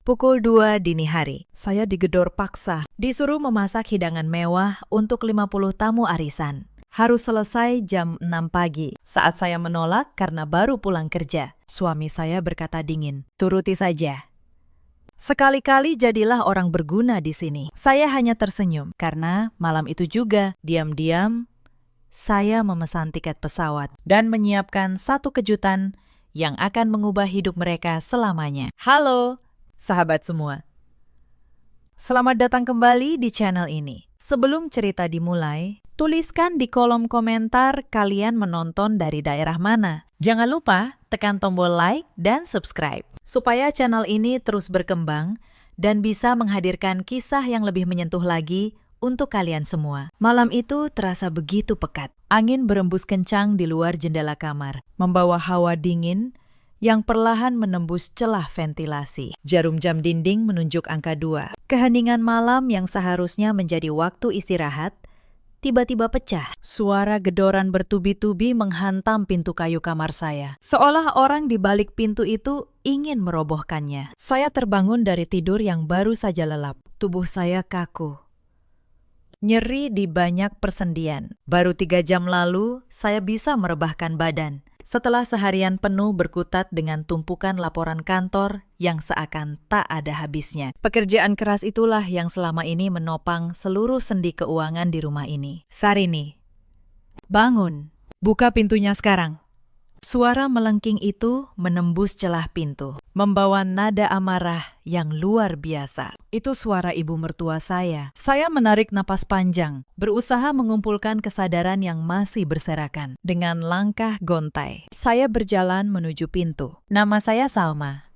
Pukul 2 dini hari, saya digedor paksa, disuruh memasak hidangan mewah untuk 50 tamu arisan. Harus selesai jam 6 pagi. Saat saya menolak karena baru pulang kerja, suami saya berkata dingin, "Turuti saja." Sekali-kali jadilah orang berguna di sini. Saya hanya tersenyum, karena malam itu juga, diam-diam, saya memesan tiket pesawat dan menyiapkan satu kejutan yang akan mengubah hidup mereka selamanya. Halo, sahabat semua. Selamat datang kembali di channel ini. Sebelum cerita dimulai, tuliskan di kolom komentar kalian menonton dari daerah mana. Jangan lupa tekan tombol like dan subscribe, supaya channel ini terus berkembang dan bisa menghadirkan kisah yang lebih menyentuh lagi untuk kalian semua. Malam itu terasa begitu pekat. Angin berembus kencang di luar jendela kamar, membawa hawa dingin yang perlahan menembus celah ventilasi. Jarum jam dinding menunjuk angka 2. Keheningan malam yang seharusnya menjadi waktu istirahat, tiba-tiba pecah. Suara gedoran bertubi-tubi menghantam pintu kayu kamar saya. Seolah orang di balik pintu itu ingin merobohkannya. Saya terbangun dari tidur yang baru saja lelap. Tubuh saya kaku. Nyeri di banyak persendian. Baru 3 jam lalu, saya bisa merebahkan badan. Setelah seharian penuh berkutat dengan tumpukan laporan kantor yang seakan tak ada habisnya. Pekerjaan keras itulah yang selama ini menopang seluruh sendi keuangan di rumah ini. Sarini, bangun, buka pintunya sekarang. Suara melengking itu menembus celah pintu, membawa nada amarah yang luar biasa. Itu suara ibu mertua saya. Saya menarik napas panjang, berusaha mengumpulkan kesadaran yang masih berserakan. Dengan langkah gontai, saya berjalan menuju pintu. Nama saya Salma.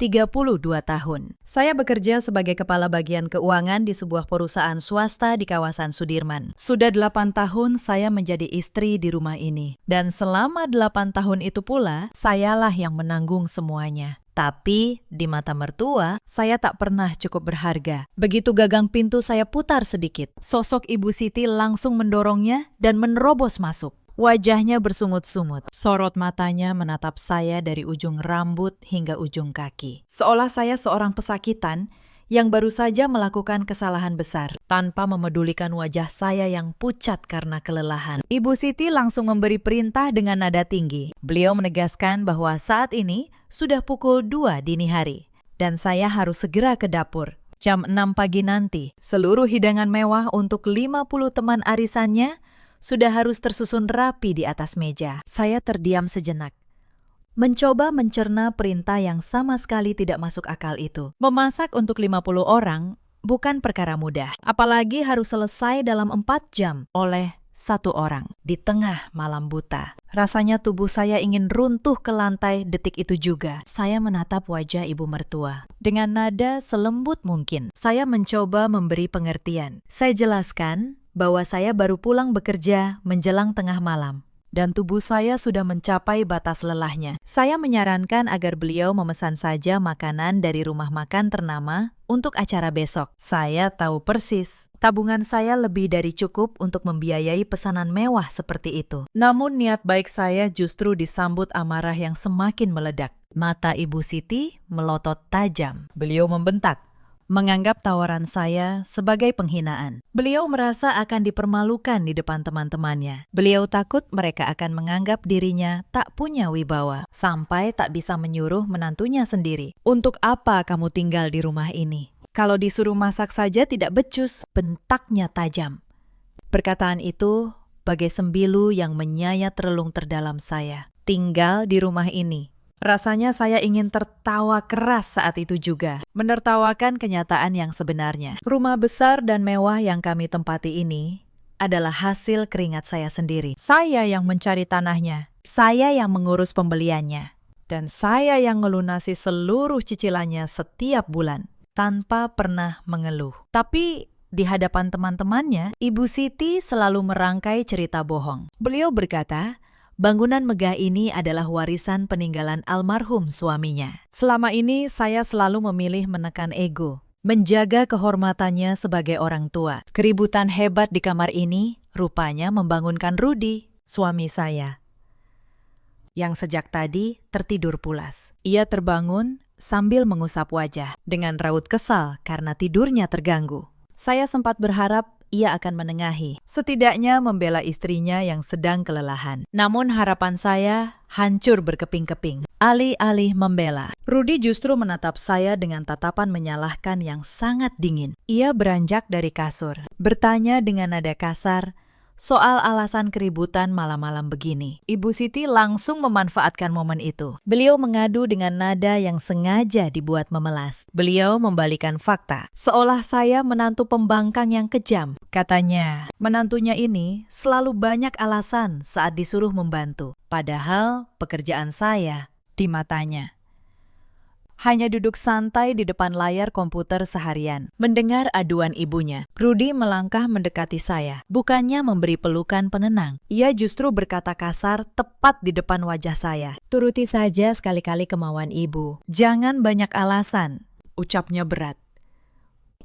32 tahun. Saya bekerja sebagai kepala bagian keuangan di sebuah perusahaan swasta di kawasan Sudirman. Sudah 8 tahun saya menjadi istri di rumah ini. Dan selama 8 tahun itu pula, sayalah yang menanggung semuanya. Tapi di mata mertua, saya tak pernah cukup berharga. Begitu gagang pintu saya putar sedikit, sosok Ibu Siti langsung mendorongnya dan menerobos masuk. Wajahnya bersungut-sungut, sorot matanya menatap saya dari ujung rambut hingga ujung kaki. Seolah saya seorang pesakitan yang baru saja melakukan kesalahan besar, tanpa memedulikan wajah saya yang pucat karena kelelahan. Ibu Siti langsung memberi perintah dengan nada tinggi. Beliau menegaskan bahwa saat ini sudah pukul 2 dini hari, dan saya harus segera ke dapur. Jam 6 pagi nanti, seluruh hidangan mewah untuk 50 teman arisannya sudah harus tersusun rapi di atas meja. Saya terdiam sejenak, mencoba mencerna perintah yang sama sekali tidak masuk akal itu. Memasak untuk 50 orang bukan perkara mudah, apalagi harus selesai dalam 4 jam oleh 1 orang di tengah malam buta. Rasanya tubuh saya ingin runtuh ke lantai detik itu juga. Saya menatap wajah ibu mertua. Dengan nada selembut mungkin, saya mencoba memberi pengertian. Saya jelaskan bahwa saya baru pulang bekerja menjelang tengah malam, dan tubuh saya sudah mencapai batas lelahnya. Saya menyarankan agar beliau memesan saja makanan dari rumah makan ternama untuk acara besok. Saya tahu persis, tabungan saya lebih dari cukup untuk membiayai pesanan mewah seperti itu. Namun niat baik saya justru disambut amarah yang semakin meledak. Mata Ibu Siti melotot tajam. Beliau membentak, menganggap tawaran saya sebagai penghinaan. Beliau merasa akan dipermalukan di depan teman-temannya. Beliau takut mereka akan menganggap dirinya tak punya wibawa, sampai tak bisa menyuruh menantunya sendiri. "Untuk apa kamu tinggal di rumah ini? Kalau disuruh masak saja tidak becus," bentaknya tajam. Perkataan itu bagai sembilu yang menyayat relung terdalam saya. Tinggal di rumah ini. Rasanya saya ingin tertawa keras saat itu juga, menertawakan kenyataan yang sebenarnya. Rumah besar dan mewah yang kami tempati ini adalah hasil keringat saya sendiri. Saya yang mencari tanahnya, saya yang mengurus pembeliannya, dan saya yang melunasi seluruh cicilannya setiap bulan, tanpa pernah mengeluh. Tapi di hadapan teman-temannya, Ibu Siti selalu merangkai cerita bohong. Beliau berkata, bangunan megah ini adalah warisan peninggalan almarhum suaminya. Selama ini saya selalu memilih menekan ego, menjaga kehormatannya sebagai orang tua. Keributan hebat di kamar ini rupanya membangunkan Rudi, suami saya, yang sejak tadi tertidur pulas. Ia terbangun sambil mengusap wajah dengan raut kesal karena tidurnya terganggu. Saya sempat berharap ia akan menengahi, setidaknya membela istrinya yang sedang kelelahan. Namun harapan saya hancur berkeping-keping. Alih-alih membela, Rudy justru menatap saya dengan tatapan menyalahkan yang sangat dingin. Ia beranjak dari kasur, bertanya dengan nada kasar soal alasan keributan malam-malam begini. Ibu Siti langsung memanfaatkan momen itu. Beliau mengadu dengan nada yang sengaja dibuat memelas. Beliau membalikan fakta, seolah saya menantu pembangkang yang kejam. Katanya, menantunya ini selalu banyak alasan saat disuruh membantu. Padahal pekerjaan saya di matanya hanya duduk santai di depan layar komputer seharian, mendengar aduan ibunya. Rudy melangkah mendekati saya, bukannya memberi pelukan penenang. Ia justru berkata kasar tepat di depan wajah saya. Turuti saja sekali-kali kemauan ibu. Jangan banyak alasan, ucapnya berat.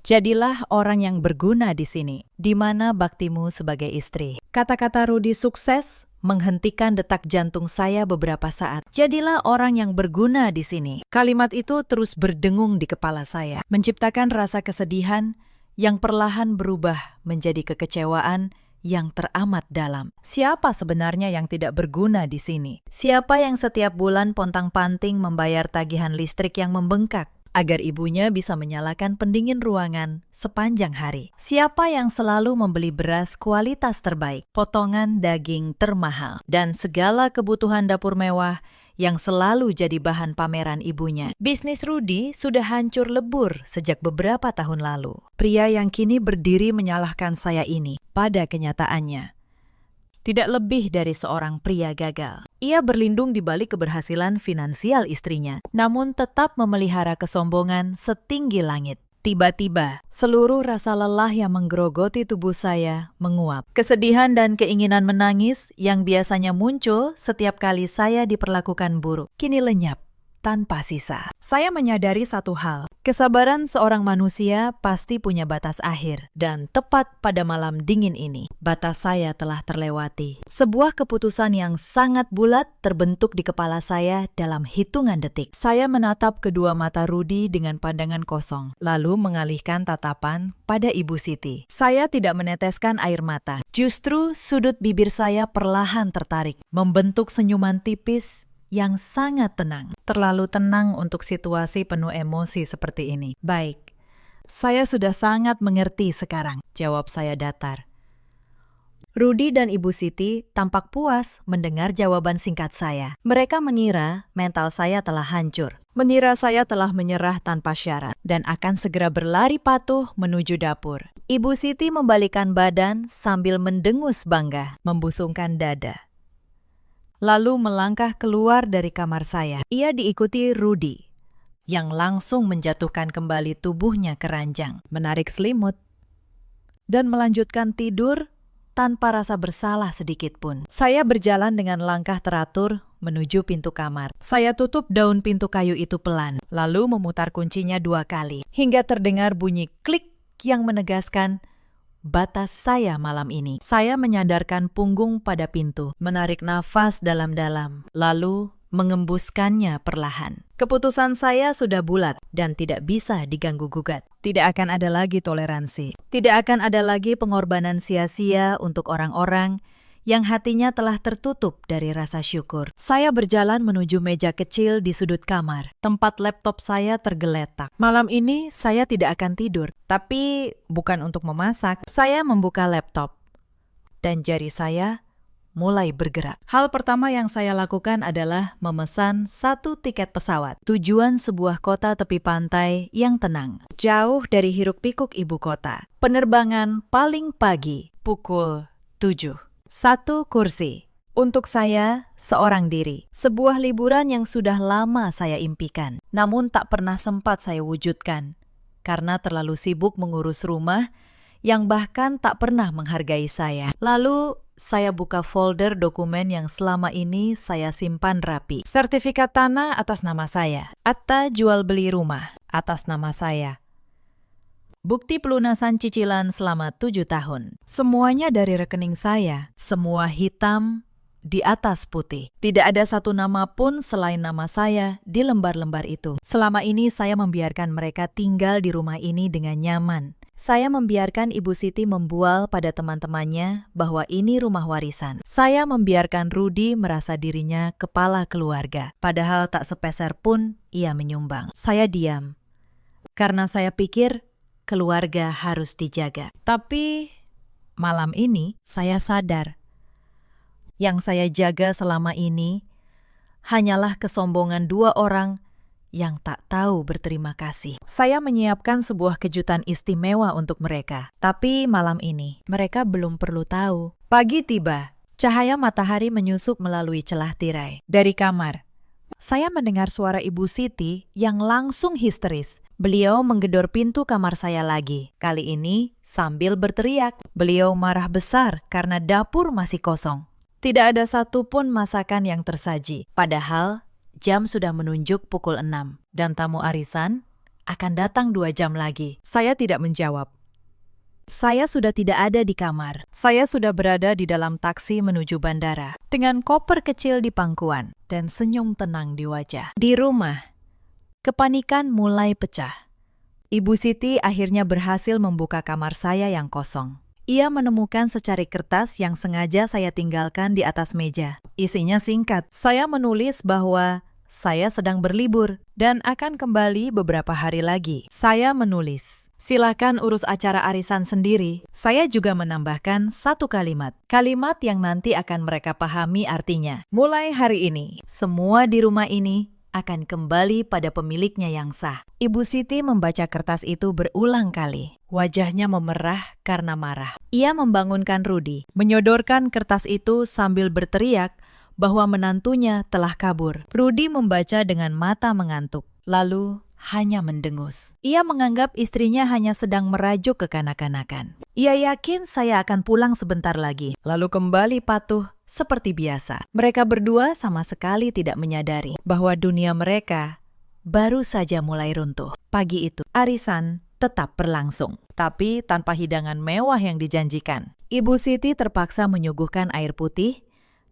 Jadilah orang yang berguna di sini, di mana baktimu sebagai istri. Kata-kata Rudy sukses menghentikan detak jantung saya beberapa saat. Jadilah orang yang berguna di sini. Kalimat itu terus berdengung di kepala saya, menciptakan rasa kesedihan yang perlahan berubah menjadi kekecewaan yang teramat dalam. Siapa sebenarnya yang tidak berguna di sini? Siapa yang setiap bulan pontang-panting membayar tagihan listrik yang membengkak agar ibunya bisa menyalakan pendingin ruangan sepanjang hari? Siapa yang selalu membeli beras kualitas terbaik, potongan daging termahal, dan segala kebutuhan dapur mewah yang selalu jadi bahan pameran ibunya? Bisnis Rudy sudah hancur lebur sejak beberapa tahun lalu. Pria yang kini berdiri menyalahkan saya ini, pada kenyataannya tidak lebih dari seorang pria gagal. Ia berlindung di balik keberhasilan finansial istrinya, namun tetap memelihara kesombongan setinggi langit. Tiba-tiba, seluruh rasa lelah yang menggerogoti tubuh saya menguap. Kesedihan dan keinginan menangis yang biasanya muncul setiap kali saya diperlakukan buruk, kini lenyap tanpa sisa. Saya menyadari satu hal, kesabaran seorang manusia pasti punya batas akhir. Dan tepat pada malam dingin ini, batas saya telah terlewati. Sebuah keputusan yang sangat bulat terbentuk di kepala saya dalam hitungan detik. Saya menatap kedua mata Rudy dengan pandangan kosong, lalu mengalihkan tatapan pada Ibu Siti. Saya tidak meneteskan air mata. Justru sudut bibir saya perlahan tertarik, membentuk senyuman tipis yang sangat tenang. Terlalu tenang untuk situasi penuh emosi seperti ini. Baik, saya sudah sangat mengerti sekarang, jawab saya datar. Rudy dan Ibu Siti tampak puas mendengar jawaban singkat saya. Mereka mengira mental saya telah hancur, mengira saya telah menyerah tanpa syarat, dan akan segera berlari patuh menuju dapur. Ibu Siti membalikkan badan sambil mendengus bangga, membusungkan dada, lalu melangkah keluar dari kamar saya. Ia diikuti Rudy, yang langsung menjatuhkan kembali tubuhnya ke ranjang, menarik selimut, dan melanjutkan tidur tanpa rasa bersalah sedikit pun. Saya berjalan dengan langkah teratur menuju pintu kamar. Saya tutup daun pintu kayu itu pelan, lalu memutar kuncinya 2 kali, hingga terdengar bunyi klik yang menegaskan batas saya malam ini. Saya menyandarkan punggung pada pintu, menarik nafas dalam-dalam, lalu mengembuskannya perlahan. Keputusan saya sudah bulat dan tidak bisa diganggu-gugat. Tidak akan ada lagi toleransi. Tidak akan ada lagi pengorbanan sia-sia untuk orang-orang yang hatinya telah tertutup dari rasa syukur. Saya berjalan menuju meja kecil di sudut kamar. Tempat laptop saya tergeletak. Malam ini saya tidak akan tidur, tapi bukan untuk memasak. Saya membuka laptop, dan jari saya mulai bergerak. Hal pertama yang saya lakukan adalah memesan 1 tiket pesawat. Tujuan sebuah kota tepi pantai yang tenang, jauh dari hiruk-pikuk ibu kota. Penerbangan paling pagi, pukul 7. 1 kursi. Untuk saya, seorang diri. Sebuah liburan yang sudah lama saya impikan, namun tak pernah sempat saya wujudkan, karena terlalu sibuk mengurus rumah yang bahkan tak pernah menghargai saya. Lalu, saya buka folder dokumen yang selama ini saya simpan rapi. Sertifikat tanah atas nama saya. Akta jual beli rumah atas nama saya. Bukti pelunasan cicilan selama 7 tahun. Semuanya dari rekening saya. Semua hitam di atas putih. Tidak ada satu nama pun selain nama saya di lembar-lembar itu. Selama ini saya membiarkan mereka tinggal di rumah ini dengan nyaman. Saya membiarkan Ibu Siti membual pada teman-temannya bahwa ini rumah warisan. Saya membiarkan Rudi merasa dirinya kepala keluarga. Padahal tak sepeser pun ia menyumbang. Saya diam. Karena saya pikir keluarga harus dijaga. Tapi malam ini saya sadar. Yang saya jaga selama ini hanyalah kesombongan dua orang yang tak tahu berterima kasih. Saya menyiapkan sebuah kejutan istimewa untuk mereka. Tapi malam ini, mereka belum perlu tahu. Pagi tiba, cahaya matahari menyusup melalui celah tirai. Dari kamar, saya mendengar suara Ibu Siti yang langsung histeris. Beliau menggedor pintu kamar saya lagi. Kali ini sambil berteriak. Beliau marah besar karena dapur masih kosong. Tidak ada satupun masakan yang tersaji. Padahal jam sudah menunjuk pukul 6 dan tamu arisan akan datang 2 jam lagi. Saya tidak menjawab. Saya sudah tidak ada di kamar. Saya sudah berada di dalam taksi menuju bandara dengan koper kecil di pangkuan dan senyum tenang di wajah. Di rumah, kepanikan mulai pecah. Ibu Siti akhirnya berhasil membuka kamar saya yang kosong. Ia menemukan secari kertas yang sengaja saya tinggalkan di atas meja. Isinya singkat. Saya menulis bahwa saya sedang berlibur dan akan kembali beberapa hari lagi. Saya menulis, silakan urus acara arisan sendiri. Saya juga menambahkan satu kalimat. Kalimat yang nanti akan mereka pahami artinya. Mulai hari ini, semua di rumah ini akan kembali pada pemiliknya yang sah. Ibu Siti membaca kertas itu berulang kali. Wajahnya memerah karena marah. Ia membangunkan Rudi, menyodorkan kertas itu sambil berteriak bahwa menantunya telah kabur. Rudi membaca dengan mata mengantuk, lalu hanya mendengus. Ia menganggap istrinya hanya sedang merajuk kekanak-kanakan. Ia yakin saya akan pulang sebentar lagi, lalu kembali patuh seperti biasa. Mereka berdua sama sekali tidak menyadari bahwa dunia mereka baru saja mulai runtuh. Pagi itu, arisan tetap berlangsung, tapi tanpa hidangan mewah yang dijanjikan. Ibu Siti terpaksa menyuguhkan air putih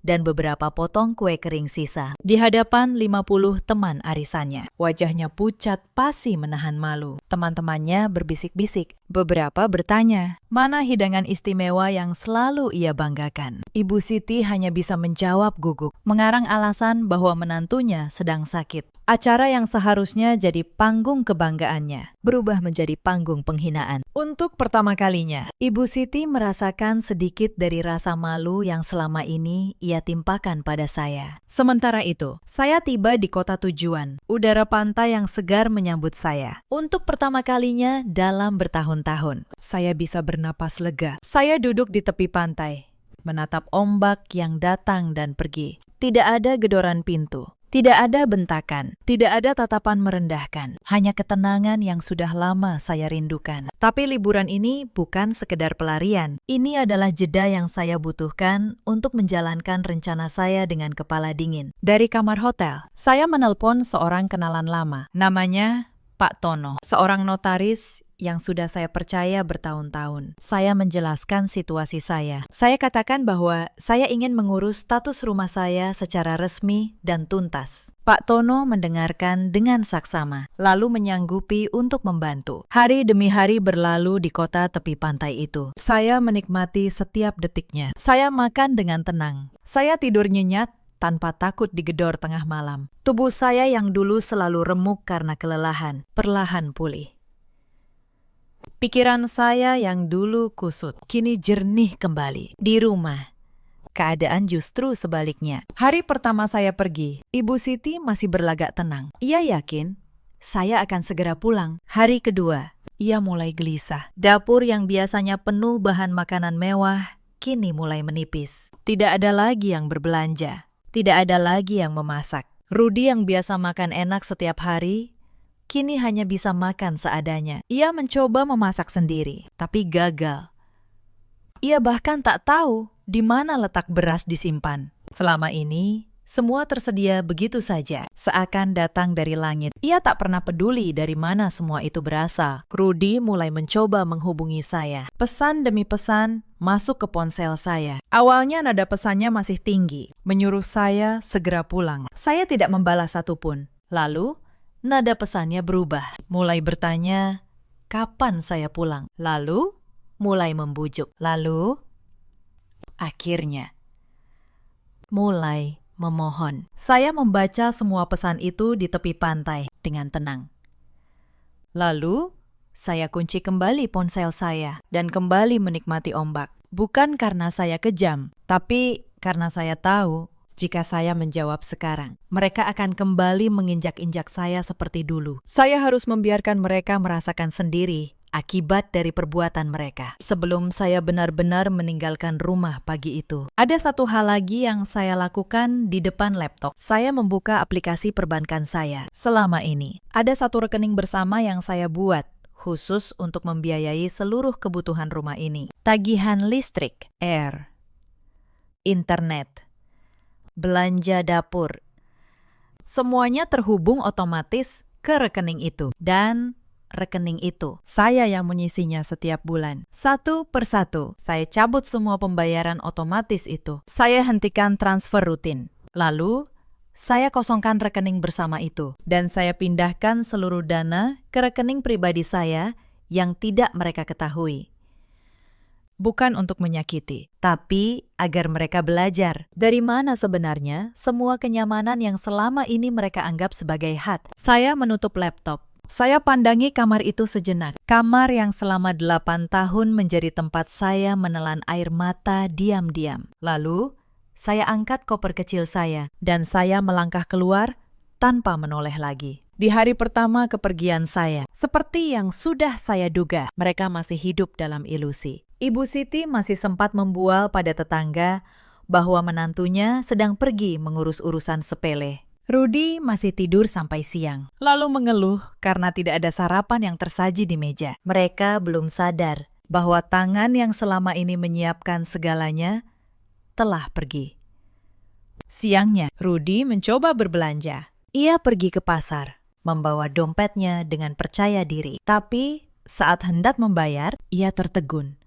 dan beberapa potong kue kering sisa di hadapan 50 teman arisannya. Wajahnya pucat pasi menahan malu. Teman-temannya berbisik-bisik. Beberapa bertanya, mana hidangan istimewa yang selalu ia banggakan? Ibu Siti hanya bisa menjawab gugup, mengarang alasan bahwa menantunya sedang sakit. Acara yang seharusnya jadi panggung kebanggaannya berubah menjadi panggung penghinaan. Untuk pertama kalinya, Ibu Siti merasakan sedikit dari rasa malu yang selama ini ia timpakan pada saya. Sementara itu, saya tiba di kota tujuan. Udara pantai yang segar menyambut saya. Untuk pertama kalinya dalam bertahun-tahun, saya bisa bernapas lega. Saya duduk di tepi pantai, menatap ombak yang datang dan pergi. Tidak ada gedoran pintu. Tidak ada bentakan, tidak ada tatapan merendahkan, hanya ketenangan yang sudah lama saya rindukan. Tapi liburan ini bukan sekedar pelarian. Ini adalah jeda yang saya butuhkan untuk menjalankan rencana saya dengan kepala dingin. Dari kamar hotel, saya menelpon seorang kenalan lama. Namanya Pak Tono, seorang notaris yang sudah saya percaya bertahun-tahun. Saya menjelaskan situasi saya. Saya katakan bahwa saya ingin mengurus status rumah saya secara resmi dan tuntas. Pak Tono mendengarkan dengan saksama, lalu menyanggupi untuk membantu. Hari demi hari berlalu di kota tepi pantai itu. Saya menikmati setiap detiknya. Saya makan dengan tenang. Saya tidur nyenyak tanpa takut digedor tengah malam. Tubuh saya yang dulu selalu remuk karena kelelahan, perlahan pulih. Pikiran saya yang dulu kusut, kini jernih kembali. Di rumah, keadaan justru sebaliknya. Hari pertama saya pergi, Ibu Siti masih berlagak tenang. Ia yakin saya akan segera pulang. Hari kedua, ia mulai gelisah. Dapur yang biasanya penuh bahan makanan mewah, kini mulai menipis. Tidak ada lagi yang berbelanja. Tidak ada lagi yang memasak. Rudi yang biasa makan enak setiap hari, kini hanya bisa makan seadanya. Ia mencoba memasak sendiri, tapi gagal. Ia bahkan tak tahu di mana letak beras disimpan. Selama ini, Semua tersedia begitu saja, seakan datang dari langit. Ia tak pernah peduli dari mana semua itu berasal. Rudy mulai mencoba menghubungi saya. Pesan demi pesan masuk ke ponsel saya. Awalnya nada pesannya masih tinggi, menyuruh saya segera pulang. Saya tidak membalas satupun. Lalu, nada pesannya berubah. Mulai bertanya, kapan saya pulang? Lalu, mulai membujuk. Lalu, akhirnya, mulai memohon. Saya membaca semua pesan itu di tepi pantai dengan tenang. Lalu, saya kunci kembali ponsel saya dan kembali menikmati ombak. Bukan karena saya kejam, tapi karena saya tahu jika saya menjawab sekarang, mereka akan kembali menginjak-injak saya seperti dulu. Saya harus membiarkan mereka merasakan sendiri akibat dari perbuatan mereka. Sebelum saya benar-benar meninggalkan rumah pagi itu, ada satu hal lagi yang saya lakukan di depan laptop. Saya membuka aplikasi perbankan saya. Selama ini, ada satu rekening bersama yang saya buat khusus untuk membiayai seluruh kebutuhan rumah ini. Tagihan listrik, air, internet, belanja dapur. Semuanya terhubung otomatis ke rekening itu. Dan rekening itu, saya yang mengisinya setiap bulan. Satu persatu, saya cabut semua pembayaran otomatis itu. Saya hentikan transfer rutin. Lalu, saya kosongkan rekening bersama itu. Dan saya pindahkan seluruh dana ke rekening pribadi saya yang tidak mereka ketahui. Bukan untuk menyakiti, tapi agar mereka belajar dari mana sebenarnya semua kenyamanan yang selama ini mereka anggap sebagai hak. Saya menutup laptop. Saya pandangi kamar itu sejenak. Kamar yang selama 8 tahun menjadi tempat saya menelan air mata diam-diam. Lalu, saya angkat koper kecil saya dan saya melangkah keluar tanpa menoleh lagi. Di hari pertama kepergian saya, seperti yang sudah saya duga, mereka masih hidup dalam ilusi. Ibu Siti masih sempat membual pada tetangga bahwa menantunya sedang pergi mengurus urusan sepele. Rudy masih tidur sampai siang, lalu mengeluh karena tidak ada sarapan yang tersaji di meja. Mereka belum sadar bahwa tangan yang selama ini menyiapkan segalanya telah pergi. Siangnya, Rudy mencoba berbelanja. Ia pergi ke pasar, membawa dompetnya dengan percaya diri. Tapi saat hendak membayar, ia tertegun.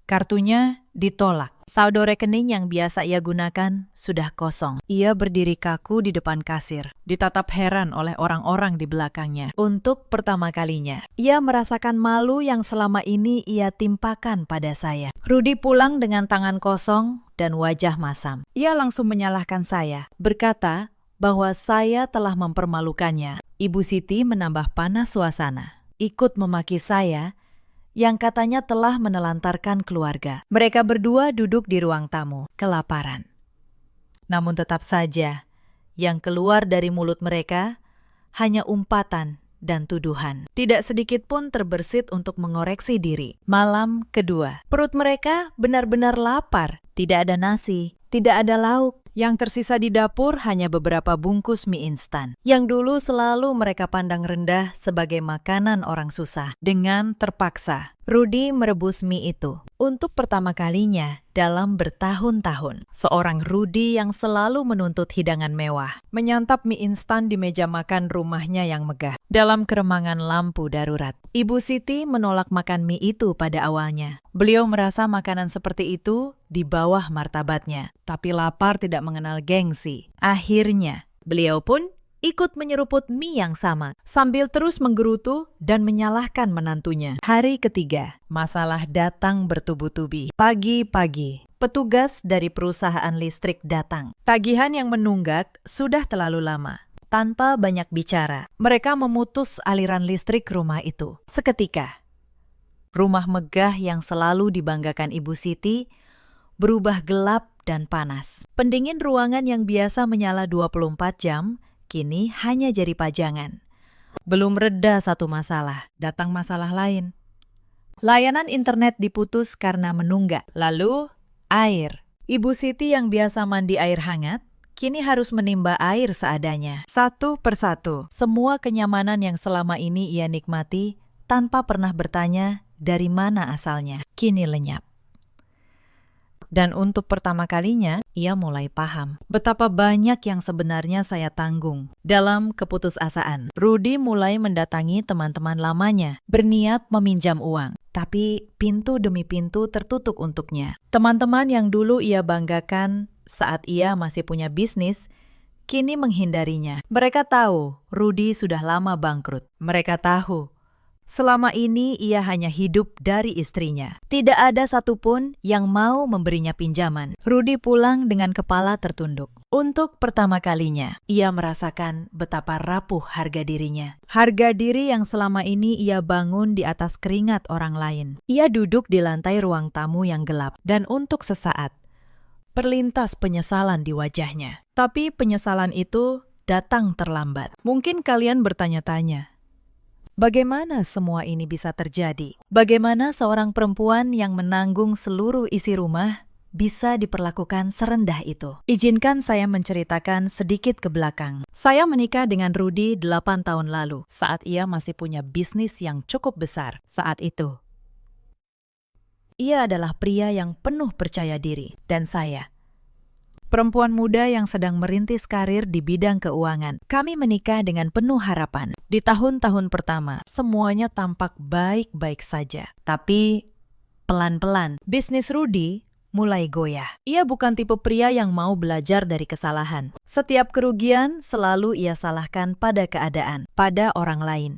Kartunya ditolak. Saldo rekening yang biasa ia gunakan sudah kosong. Ia berdiri kaku di depan kasir, ditatap heran oleh orang-orang di belakangnya. Untuk pertama kalinya, ia merasakan malu yang selama ini ia timpakan pada saya. Rudy pulang dengan tangan kosong dan wajah masam. Ia langsung menyalahkan saya, berkata bahwa saya telah mempermalukannya. Ibu Siti menambah panas suasana, ikut memaki saya yang katanya telah menelantarkan keluarga. Mereka berdua duduk di ruang tamu, kelaparan. Namun tetap saja, yang keluar dari mulut mereka hanya umpatan dan tuduhan. Tidak sedikit pun terbersit untuk mengoreksi diri. Malam kedua, perut mereka benar-benar lapar. Tidak ada nasi, tidak ada lauk. Yang tersisa di dapur hanya beberapa bungkus mie instan, yang dulu selalu mereka pandang rendah sebagai makanan orang susah. Dengan terpaksa, Rudy merebus mie itu. Untuk pertama kalinya dalam bertahun-tahun, seorang Rudy yang selalu menuntut hidangan mewah, menyantap mie instan di meja makan rumahnya yang megah, dalam keremangan lampu darurat. Ibu Siti menolak makan mie itu pada awalnya. Beliau merasa makanan seperti itu di bawah martabatnya, tapi lapar tidak mengenal gengsi. Akhirnya, beliau pun ikut menyeruput mie yang sama, sambil terus menggerutu dan menyalahkan menantunya. Hari ketiga, masalah datang bertubi-tubi. Pagi-pagi, petugas dari perusahaan listrik datang. Tagihan yang menunggak sudah terlalu lama. Tanpa banyak bicara, mereka memutus aliran listrik rumah itu. Seketika, rumah megah yang selalu dibanggakan Ibu Siti berubah gelap dan panas. Pendingin ruangan yang biasa menyala 24 jam, kini hanya jadi pajangan. Belum reda satu masalah, datang masalah lain. Layanan internet diputus karena menunggak. Lalu, air. Ibu Siti yang biasa mandi air hangat, kini harus menimba air seadanya. Satu persatu, semua kenyamanan yang selama ini ia nikmati tanpa pernah bertanya dari mana asalnya, kini lenyap. Dan untuk pertama kalinya, ia mulai paham betapa banyak yang sebenarnya saya tanggung. Dalam keputusasaan, Rudy mulai mendatangi teman-teman lamanya, berniat meminjam uang. Tapi pintu demi pintu tertutup untuknya. Teman-teman yang dulu ia banggakan saat ia masih punya bisnis, kini menghindarinya. Mereka tahu Rudy sudah lama bangkrut. Mereka tahu selama ini ia hanya hidup dari istrinya. Tidak ada satupun yang mau memberinya pinjaman. Rudy pulang dengan kepala tertunduk. Untuk pertama kalinya, ia merasakan betapa rapuh harga dirinya. Harga diri yang selama ini ia bangun di atas keringat orang lain. Ia duduk di lantai ruang tamu yang gelap, dan untuk sesaat, perlintas penyesalan di wajahnya. Tapi penyesalan itu datang terlambat. Mungkin kalian bertanya-tanya, bagaimana semua ini bisa terjadi? Bagaimana seorang perempuan yang menanggung seluruh isi rumah bisa diperlakukan serendah itu? Izinkan saya menceritakan sedikit ke belakang. Saya menikah dengan Rudy 8 tahun lalu, saat ia masih punya bisnis yang cukup besar saat itu. Ia adalah pria yang penuh percaya diri, dan saya, perempuan muda yang sedang merintis karir di bidang keuangan. Kami menikah dengan penuh harapan. Di tahun-tahun pertama, semuanya tampak baik-baik saja. Tapi, pelan-pelan, bisnis Rudy mulai goyah. Ia bukan tipe pria yang mau belajar dari kesalahan. Setiap kerugian selalu ia salahkan pada keadaan, pada orang lain.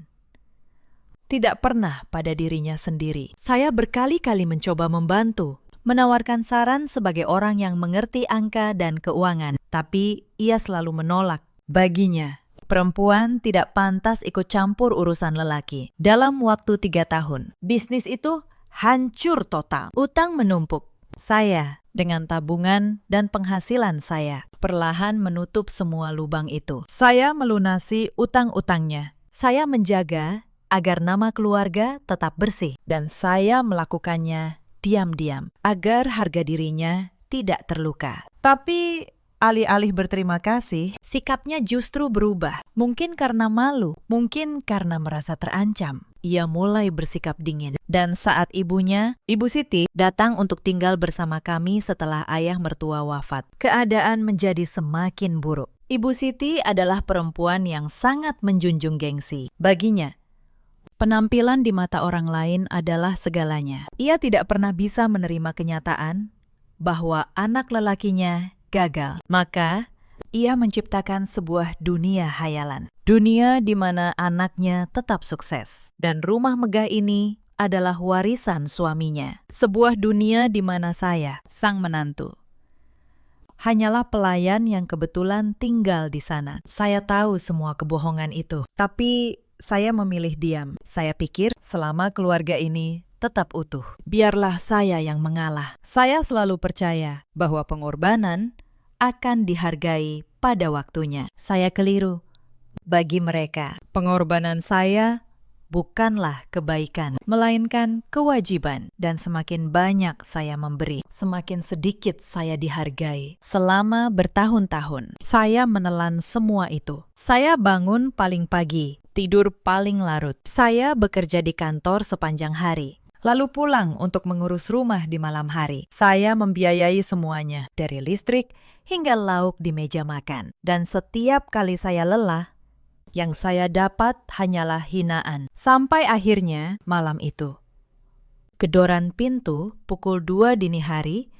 Tidak pernah pada dirinya sendiri. Saya berkali-kali mencoba membantu, menawarkan saran sebagai orang yang mengerti angka dan keuangan, tapi ia selalu menolak. Baginya, perempuan tidak pantas ikut campur urusan lelaki. Dalam waktu 3 tahun, bisnis itu hancur total. Utang menumpuk. Saya, dengan tabungan dan penghasilan saya, perlahan menutup semua lubang itu. Saya melunasi utang-utangnya. Saya menjaga agar nama keluarga tetap bersih, dan saya melakukannya diam-diam agar harga dirinya tidak terluka. Tapi alih-alih berterima kasih, sikapnya justru berubah. Mungkin karena malu, mungkin karena merasa terancam. Ia mulai bersikap dingin. Dan saat ibunya, Ibu Siti, datang untuk tinggal bersama kami setelah ayah mertua wafat, keadaan menjadi semakin buruk. Ibu Siti adalah perempuan yang sangat menjunjung gengsi. Baginya, penampilan di mata orang lain adalah segalanya. Ia tidak pernah bisa menerima kenyataan bahwa anak lelakinya gagal. Maka, ia menciptakan sebuah dunia hayalan. Dunia di mana anaknya tetap sukses. Dan rumah megah ini adalah warisan suaminya. Sebuah dunia di mana saya, sang menantu, hanyalah pelayan yang kebetulan tinggal di sana. Saya tahu semua kebohongan itu. Tapi saya memilih diam. Saya pikir selama keluarga ini tetap utuh, biarlah saya yang mengalah. Saya selalu percaya bahwa pengorbanan akan dihargai pada waktunya. Saya keliru. Bagi mereka, pengorbanan saya bukanlah kebaikan, melainkan kewajiban. Dan semakin banyak saya memberi, semakin sedikit saya dihargai. Selama bertahun-tahun, saya menelan semua itu. Saya bangun paling pagi, tidur paling larut. Saya bekerja di kantor sepanjang hari, lalu pulang untuk mengurus rumah di malam hari. Saya membiayai semuanya, dari listrik hingga lauk di meja makan. Dan setiap kali saya lelah, yang saya dapat hanyalah hinaan. Sampai akhirnya malam itu, gedoran pintu pukul 2 dini hari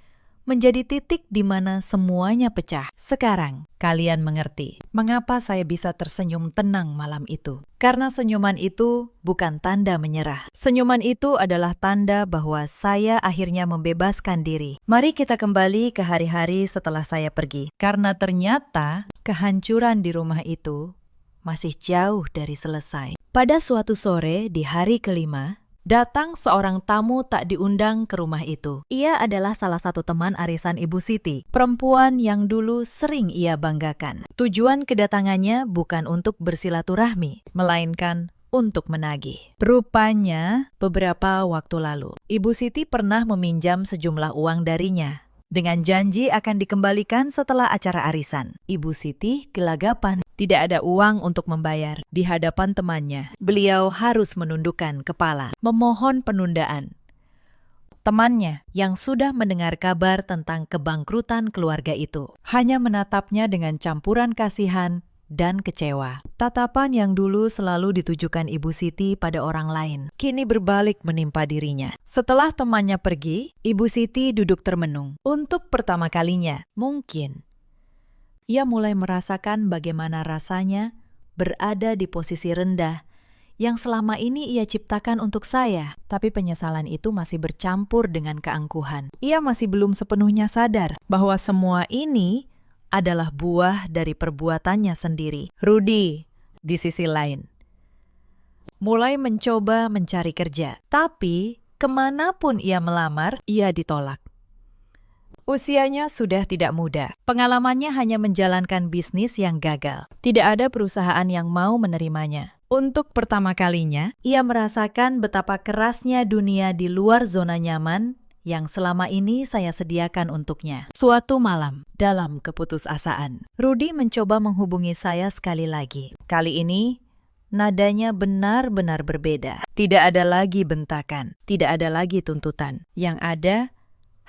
menjadi titik di mana semuanya pecah. Sekarang, kalian mengerti mengapa saya bisa tersenyum tenang malam itu. Karena senyuman itu bukan tanda menyerah. Senyuman itu adalah tanda bahwa saya akhirnya membebaskan diri. Mari kita kembali ke hari-hari setelah saya pergi. Karena ternyata kehancuran di rumah itu masih jauh dari selesai. Pada suatu sore di hari kelima, datang seorang tamu tak diundang ke rumah itu. Ia adalah salah satu teman arisan Ibu Siti, perempuan yang dulu sering ia banggakan. Tujuan kedatangannya bukan untuk bersilaturahmi, melainkan untuk menagih. Rupanya, beberapa waktu lalu, Ibu Siti pernah meminjam sejumlah uang darinya, dengan janji akan dikembalikan setelah acara arisan. Ibu Siti gelagapan. Tidak ada uang untuk membayar. Di hadapan temannya, beliau harus menundukkan kepala, memohon penundaan. temannya, yang sudah mendengar kabar tentang kebangkrutan keluarga itu. Hanya menatapnya dengan campuran kasihan dan kecewa. Tatapan yang dulu selalu ditujukan Ibu Siti pada orang lain, kini berbalik menimpa dirinya. Setelah temannya pergi, Ibu Siti duduk termenung. Untuk pertama kalinya, mungkin, ia mulai merasakan bagaimana rasanya berada di posisi rendah yang selama ini ia ciptakan untuk saya. Tapi penyesalan itu masih bercampur dengan keangkuhan. Ia masih belum sepenuhnya sadar bahwa semua ini adalah buah dari perbuatannya sendiri. Rudy, di sisi lain, mulai mencoba mencari kerja. Tapi, kemanapun ia melamar, ia ditolak. Usianya sudah tidak muda. Pengalamannya hanya menjalankan bisnis yang gagal. Tidak ada perusahaan yang mau menerimanya. Untuk pertama kalinya, ia merasakan betapa kerasnya dunia di luar zona nyaman yang selama ini saya sediakan untuknya. Suatu malam, dalam keputusasaan, Rudy mencoba menghubungi saya sekali lagi. Kali ini, nadanya benar-benar berbeda. Tidak ada lagi bentakan, tidak ada lagi tuntutan. Yang ada,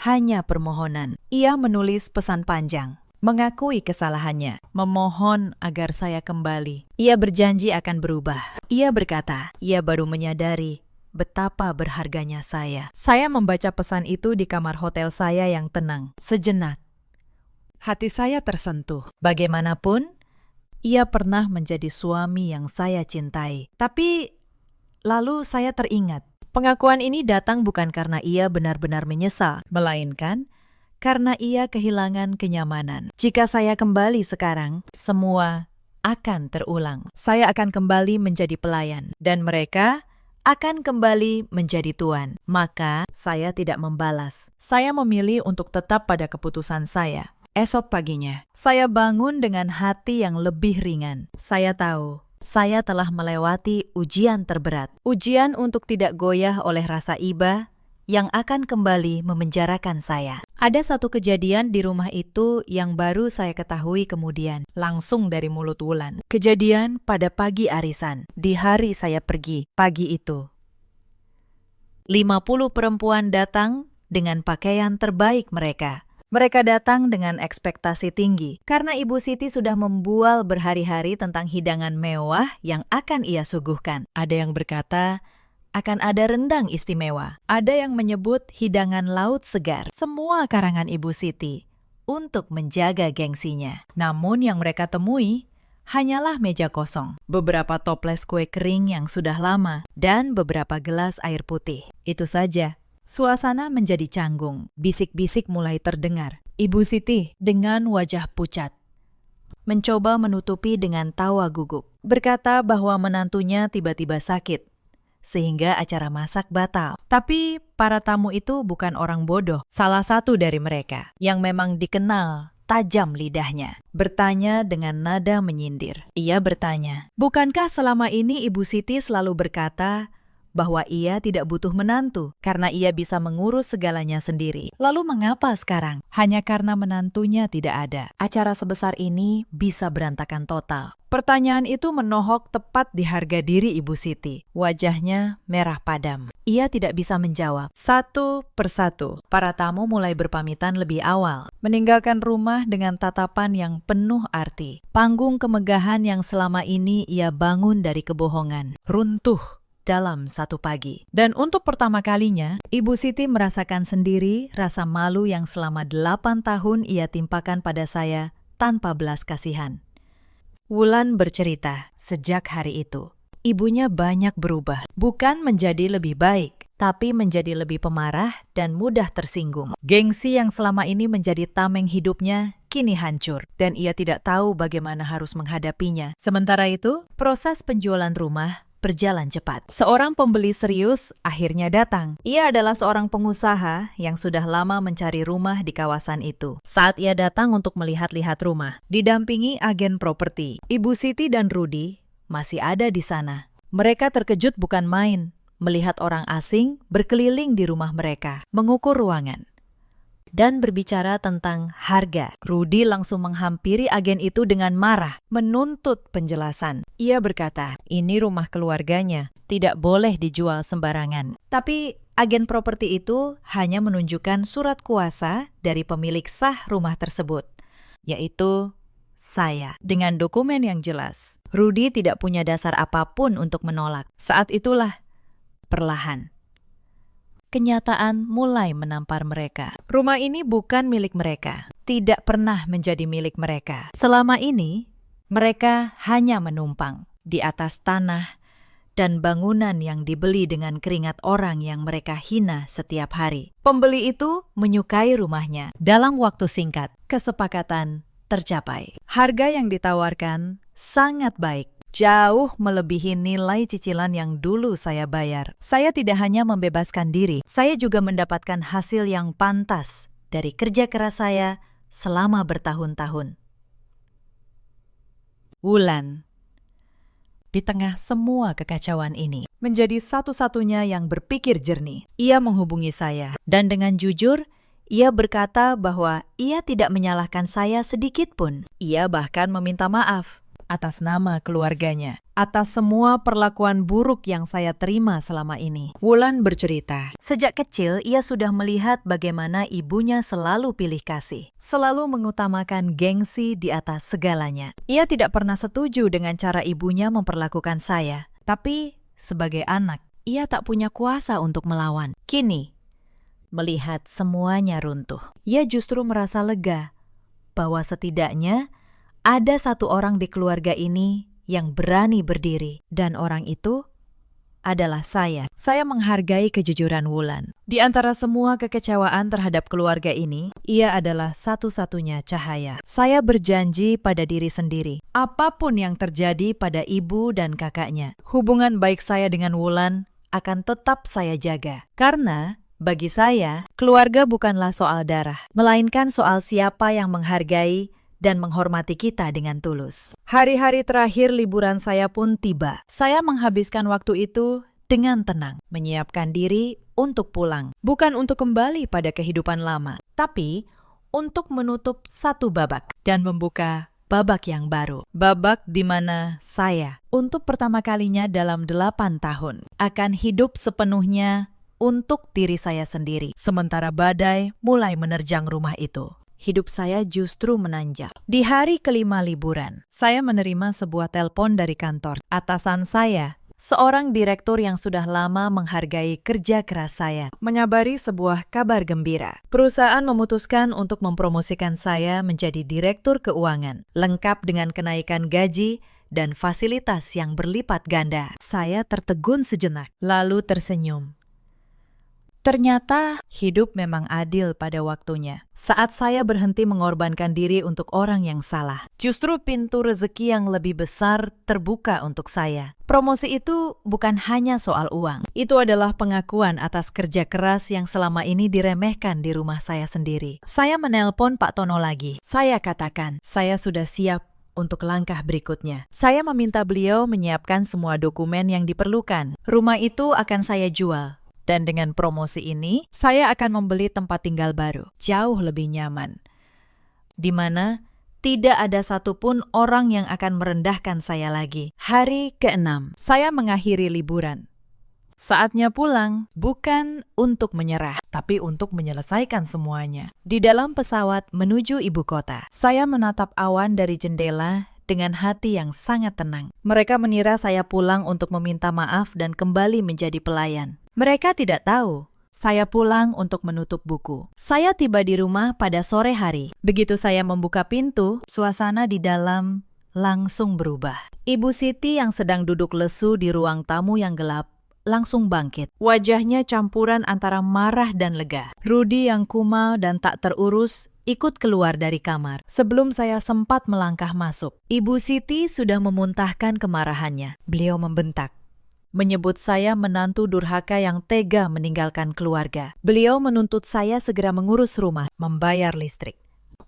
hanya permohonan. Ia menulis pesan panjang, mengakui kesalahannya, memohon agar saya kembali. Ia berjanji akan berubah. Ia berkata, ia baru menyadari betapa berharganya saya. Saya membaca pesan itu di kamar hotel saya yang tenang. Sejenak, hati saya tersentuh. Bagaimanapun, ia pernah menjadi suami yang saya cintai. Tapi, lalu saya teringat, pengakuan ini datang bukan karena ia benar-benar menyesal, melainkan karena ia kehilangan kenyamanan. Jika saya kembali sekarang, semua akan terulang. Saya akan kembali menjadi pelayan, dan mereka akan kembali menjadi tuan. Maka, saya tidak membalas. Saya memilih untuk tetap pada keputusan saya. Esok paginya, saya bangun dengan hati yang lebih ringan. Saya tahu, saya telah melewati ujian terberat. Ujian untuk tidak goyah oleh rasa iba yang akan kembali memenjarakan saya. Ada satu kejadian di rumah itu yang baru saya ketahui kemudian, langsung dari mulut Wulan. Kejadian pada pagi arisan, di hari saya pergi. Pagi itu, 50 perempuan datang dengan pakaian terbaik mereka. Mereka datang dengan ekspektasi tinggi, karena Ibu Siti sudah membual berhari-hari tentang hidangan mewah yang akan ia suguhkan. Ada yang berkata, akan ada rendang istimewa. Ada yang menyebut hidangan laut segar. Semua karangan Ibu Siti untuk menjaga gengsinya. Namun yang mereka temui hanyalah meja kosong, beberapa toples kue kering yang sudah lama, dan beberapa gelas air putih. Itu saja. Suasana menjadi canggung. Bisik-bisik mulai terdengar. Ibu Siti dengan wajah pucat mencoba menutupi dengan tawa gugup. Berkata bahwa menantunya tiba-tiba sakit, sehingga acara masak batal. Tapi para tamu itu bukan orang bodoh. Salah satu dari mereka, yang memang dikenal tajam lidahnya, bertanya dengan nada menyindir. Ia bertanya, bukankah selama ini Ibu Siti selalu berkata bahwa ia tidak butuh menantu karena ia bisa mengurus segalanya sendiri? Lalu mengapa sekarang? Hanya karena menantunya tidak ada, acara sebesar ini bisa berantakan total. Pertanyaan itu menohok tepat di harga diri Ibu Siti. Wajahnya merah padam. Ia tidak bisa menjawab. Satu persatu, para tamu mulai berpamitan lebih awal, meninggalkan rumah dengan tatapan yang penuh arti. Panggung kemegahan yang selama ini ia bangun dari kebohongan runtuh dalam satu pagi. Dan untuk pertama kalinya, Ibu Siti merasakan sendiri rasa malu yang selama 8 tahun ia timpakan pada saya tanpa belas kasihan. Wulan bercerita, sejak hari itu, ibunya banyak berubah. Bukan menjadi lebih baik, tapi menjadi lebih pemarah dan mudah tersinggung. Gengsi yang selama ini menjadi tameng hidupnya kini hancur, dan ia tidak tahu bagaimana harus menghadapinya. Sementara itu, proses penjualan rumah berjalan cepat. Seorang pembeli serius akhirnya datang. Ia adalah seorang pengusaha yang sudah lama mencari rumah di kawasan itu. Saat ia datang untuk melihat-lihat rumah, didampingi agen properti, Ibu Siti dan Rudy masih ada di sana. Mereka terkejut bukan main melihat orang asing berkeliling di rumah mereka, mengukur ruangan. dan berbicara tentang harga. Rudy langsung menghampiri agen itu dengan marah, menuntut penjelasan. Ia berkata, ini rumah keluarganya, tidak boleh dijual sembarangan. Tapi agen properti itu hanya menunjukkan surat kuasa dari pemilik sah rumah tersebut, yaitu saya, dengan dokumen yang jelas. Rudy tidak punya dasar apapun untuk menolak. Saat itulah, perlahan, kenyataan mulai menampar mereka. Rumah ini bukan milik mereka, tidak pernah menjadi milik mereka. Selama ini, mereka hanya menumpang di atas tanah dan bangunan yang dibeli dengan keringat orang yang mereka hina setiap hari. Pembeli itu menyukai rumahnya. Dalam waktu singkat, kesepakatan tercapai. Harga yang ditawarkan sangat baik, jauh melebihi nilai cicilan yang dulu saya bayar. Saya tidak hanya membebaskan diri, saya juga mendapatkan hasil yang pantas dari kerja keras saya selama bertahun-tahun. Wulan, di tengah semua kekacauan ini, menjadi satu-satunya yang berpikir jernih. Ia menghubungi saya, dan dengan jujur, ia berkata bahwa ia tidak menyalahkan saya sedikit pun. Ia bahkan meminta maaf atas nama keluarganya, atas semua perlakuan buruk yang saya terima selama ini. Wulan bercerita, sejak kecil ia sudah melihat bagaimana ibunya selalu pilih kasih, selalu mengutamakan gengsi di atas segalanya. Ia tidak pernah setuju dengan cara ibunya memperlakukan saya, tapi sebagai anak, ia tak punya kuasa untuk melawan. Kini, melihat semuanya runtuh, ia justru merasa lega bahwa setidaknya ada satu orang di keluarga ini yang berani berdiri, dan orang itu adalah saya. Saya menghargai kejujuran Wulan. Di antara semua kekecewaan terhadap keluarga ini, ia adalah satu-satunya cahaya. Saya berjanji pada diri sendiri, apapun yang terjadi pada ibu dan kakaknya, hubungan baik saya dengan Wulan akan tetap saya jaga. Karena bagi saya, keluarga bukanlah soal darah, melainkan soal siapa yang menghargai dan menghormati kita dengan tulus. Hari-hari terakhir liburan saya pun tiba. Saya menghabiskan waktu itu dengan tenang, menyiapkan diri untuk pulang. Bukan untuk kembali pada kehidupan lama, tapi untuk menutup satu babak dan membuka babak yang baru. Babak di mana saya, untuk pertama kalinya dalam 8 tahun, akan hidup sepenuhnya untuk diri saya sendiri. Sementara badai mulai menerjang rumah itu, hidup saya justru menanjak. Di hari kelima liburan, saya menerima sebuah telepon dari kantor. Atasan saya, seorang direktur yang sudah lama menghargai kerja keras saya, menyabari sebuah kabar gembira. Perusahaan memutuskan untuk mempromosikan saya menjadi direktur keuangan, lengkap dengan kenaikan gaji dan fasilitas yang berlipat ganda. Saya tertegun sejenak, lalu tersenyum. Ternyata hidup memang adil pada waktunya. Saat saya berhenti mengorbankan diri untuk orang yang salah, justru pintu rezeki yang lebih besar terbuka untuk saya. Promosi itu bukan hanya soal uang. Itu adalah pengakuan atas kerja keras yang selama ini diremehkan di rumah saya sendiri. Saya menelpon Pak Tono lagi. Saya katakan, saya sudah siap untuk langkah berikutnya. Saya meminta beliau menyiapkan semua dokumen yang diperlukan. Rumah itu akan saya jual. Dan dengan promosi ini, saya akan membeli tempat tinggal baru, jauh lebih nyaman, di mana tidak ada satupun orang yang akan merendahkan saya lagi. Hari ke-6, saya mengakhiri liburan. Saatnya pulang, bukan untuk menyerah, tapi untuk menyelesaikan semuanya. Di dalam pesawat menuju ibu kota, saya menatap awan dari jendela dengan hati yang sangat tenang. Mereka mengira saya pulang untuk meminta maaf dan kembali menjadi pelayan. Mereka tidak tahu, saya pulang untuk menutup buku. Saya tiba di rumah pada sore hari. Begitu saya membuka pintu, suasana di dalam langsung berubah. Ibu Siti yang sedang duduk lesu di ruang tamu yang gelap langsung bangkit. Wajahnya campuran antara marah dan lega. Rudy yang kumal dan tak terurus ikut keluar dari kamar. Sebelum saya sempat melangkah masuk, Ibu Siti sudah memuntahkan kemarahannya. Beliau membentak, menyebut saya menantu durhaka yang tega meninggalkan keluarga. Beliau menuntut saya segera mengurus rumah, membayar listrik,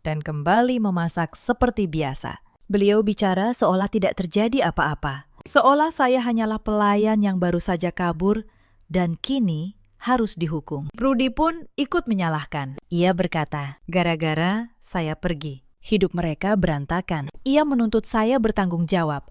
dan kembali memasak seperti biasa. Beliau bicara seolah tidak terjadi apa-apa. Seolah saya hanyalah pelayan yang baru saja kabur dan kini harus dihukum. Rudy pun ikut menyalahkan. Ia berkata, gara-gara saya pergi, hidup mereka berantakan. Ia menuntut saya bertanggung jawab.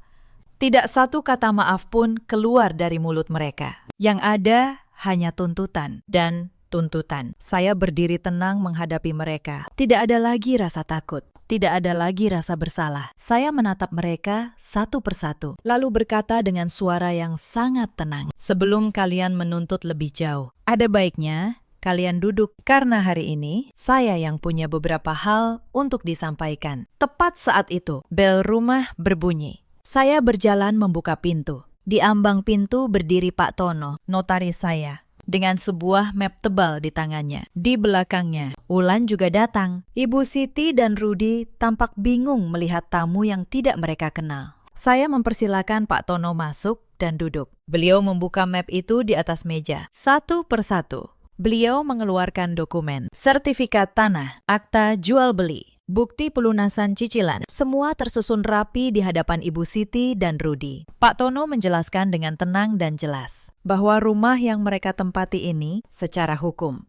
Tidak satu kata maaf pun keluar dari mulut mereka. Yang ada hanya tuntutan dan tuntutan. Saya berdiri tenang menghadapi mereka. Tidak ada lagi rasa takut. Tidak ada lagi rasa bersalah. Saya menatap mereka satu persatu, lalu berkata dengan suara yang sangat tenang, "Sebelum kalian menuntut lebih jauh, ada baiknya kalian duduk karena hari ini saya yang punya beberapa hal untuk disampaikan." Tepat saat itu, bel rumah berbunyi. Saya berjalan membuka pintu. Di ambang pintu berdiri Pak Tono, notaris saya, dengan sebuah map tebal di tangannya. Di belakangnya, Ulan juga datang. Ibu Siti dan Rudy tampak bingung melihat tamu yang tidak mereka kenal. Saya mempersilakan Pak Tono masuk dan duduk. Beliau membuka map itu di atas meja. Satu persatu, beliau mengeluarkan dokumen, sertifikat tanah, akta jual beli, bukti pelunasan cicilan. Semua tersusun rapi di hadapan Ibu Siti dan Rudy. Pak Tono menjelaskan dengan tenang dan jelas bahwa rumah yang mereka tempati ini secara hukum